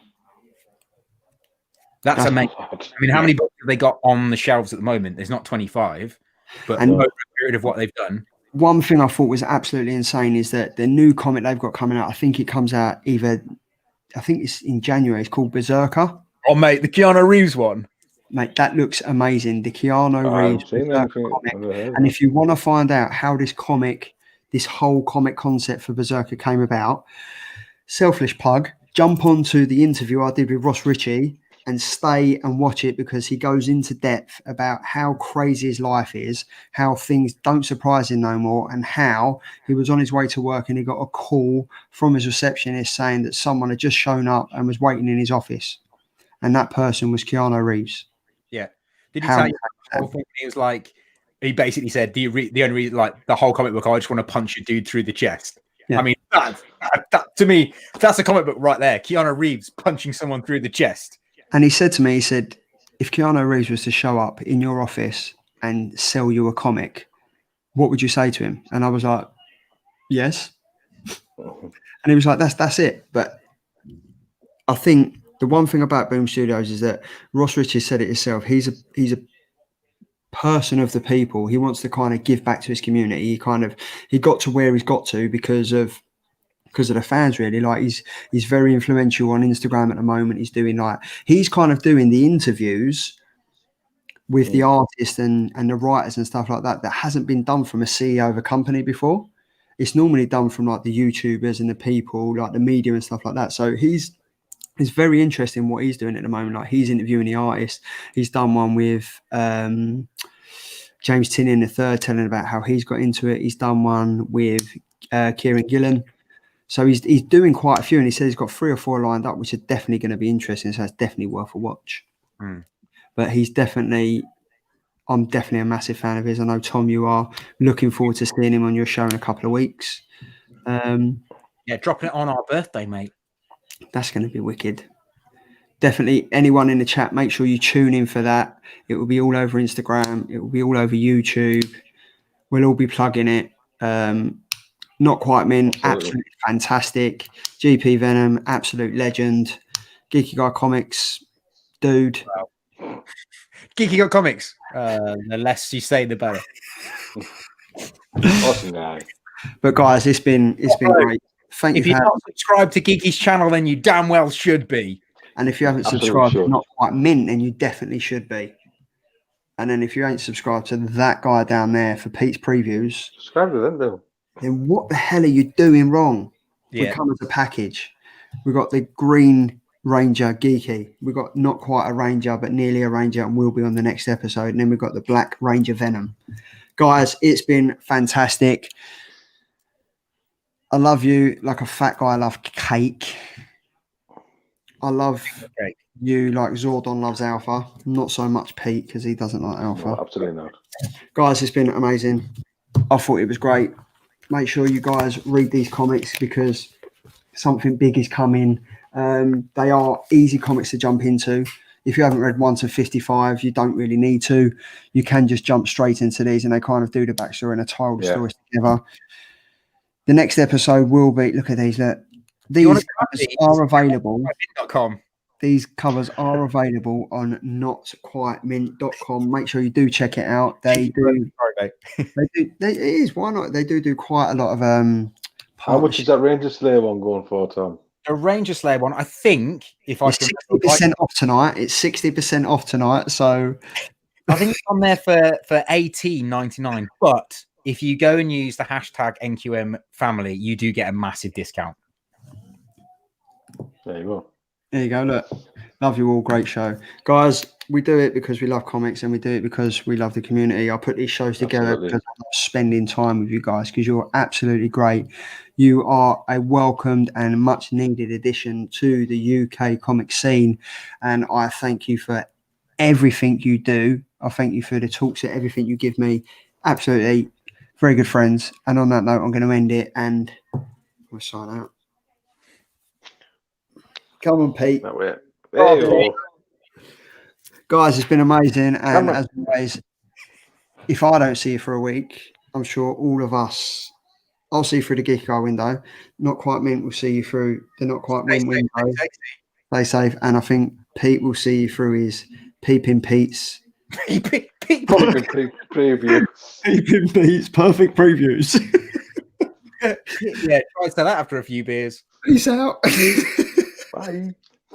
That's amazing. I mean, how many books have they got on the shelves at the moment? There's not 25, but over a period of what they've done. One thing I thought was absolutely insane is that the new comic they've got coming out, I think it comes out I think it's in January. It's called Berserker. Oh, mate, the Keanu Reeves one. Mate, that looks amazing. The Keanu Reeves comic. And if you want to find out how this whole comic concept for Berserker came about, selfish plug, jump onto the interview I did with Ross Ritchie and stay and watch it, because he goes into depth about how crazy his life is, how things don't surprise him no more, and how he was on his way to work and he got a call from his receptionist saying that someone had just shown up and was waiting in his office. And that person was Keanu Reeves. Yeah. Did he tell you the whole thing? He was like, he basically said, the only reason, like the whole comic book, I just want to punch a dude through the chest. Yeah. I mean, that to me, that's a comic book right there. Keanu Reeves punching someone through the chest. And he said to me, he said, if Keanu Reeves was to show up in your office and sell you a comic, what would you say to him? And I was like, yes. And he was like, that's it. But I think the one thing about Boom Studios is that Ross Ritchie said it himself. He's a person of the people. He wants to kind of give back to his community. He got to where he's got to because of the fans, really. Like he's very influential on Instagram at the moment. He's kind of doing the interviews with the artists and the writers and stuff like that hasn't been done from a CEO of a company before. It's normally done from like the YouTubers and the people, like the media and stuff like that. So it's very interesting what he's doing at the moment. Like he's interviewing the artists. He's done one with James Tynion III, telling about how he's got into it. He's done one with Kieran Gillen. So he's doing quite a few, and he says he's got 3 or 4 lined up, which are definitely going to be interesting. So it's definitely worth a watch. But I'm definitely a massive fan of his. I know, Tom, you are. Looking forward to seeing him on your show in a couple of weeks. Yeah, dropping it on our birthday, mate. That's going to be wicked. Definitely, anyone in the chat, make sure you tune in for that. It will be all over Instagram. It will be all over YouTube. We'll all be plugging it. Not Quite Mint, absolutely fantastic. GP Venom, absolute legend. Geeky Guy Comics, dude. Wow. Geeky Guy Comics. The less you say, the better. Awesome guy. But guys, it's been great. Thank you. If you're not subscribed to Geeky's channel, then you damn well should be. And if you haven't subscribed to Not Quite Mint, then you definitely should be. And then if you ain't subscribed to that guy down there for Pete's previews, subscribe to them, though. Then what the hell are you doing wrong? Yeah. We come as a package. We've got the Green Ranger Geeky. We've got not quite a Ranger, but nearly a Ranger, and we'll be on the next episode. And then we've got the Black Ranger Venom. Guys, it's been fantastic. I love you like a fat guy. I love cake. I love you like Zordon loves Alpha. Not so much Pete, because he doesn't like Alpha. No, absolutely not. Guys, it's been amazing. I thought it was great. Make sure you guys read these comics, because something big is coming. They are easy comics to jump into. If you haven't read 1 to 55, you don't really need to. You can just jump straight into these, and they kind of do the backstory and tie all the stories together. The next episode will be, look at these. Look, these covers are available. These covers are available on notquitemint.com. Make sure you do check it out. They do. It is. Why not? They do quite a lot of. How much is that Ranger Slayer one going for, Tom? The Ranger Slayer one, I think, if I can, 60% off tonight. It's 60% off tonight. So I think it's on there for $18.99. But if you go and use the hashtag NQM family, you do get a massive discount. There you go. There you go. Look, love you all. Great show, guys. We do it because we love comics, and we do it because we love the community. I put these shows together because I love spending time with you guys, because you're absolutely great. You are a welcomed and much needed addition to the UK comic scene, and I thank you for everything you do. I thank you for the talks and everything you give me. Absolutely, very good friends. And on that note, I'm going to end it, and we'll sign out. Come on, Pete. That way. There you go. Guys, it's been amazing. And Cameron. as always, if I don't see you for a week, I'm sure all of us, I'll see you through the Geeky Squad window. Not Quite Mint will see you through the Not Quite Mint window. Stay safe. And I think Pete will see you through his Peeping Pete's. Pete. Preview. Peeping Pete's perfect previews. Yeah, try to say that after a few beers. Peace out. Bye.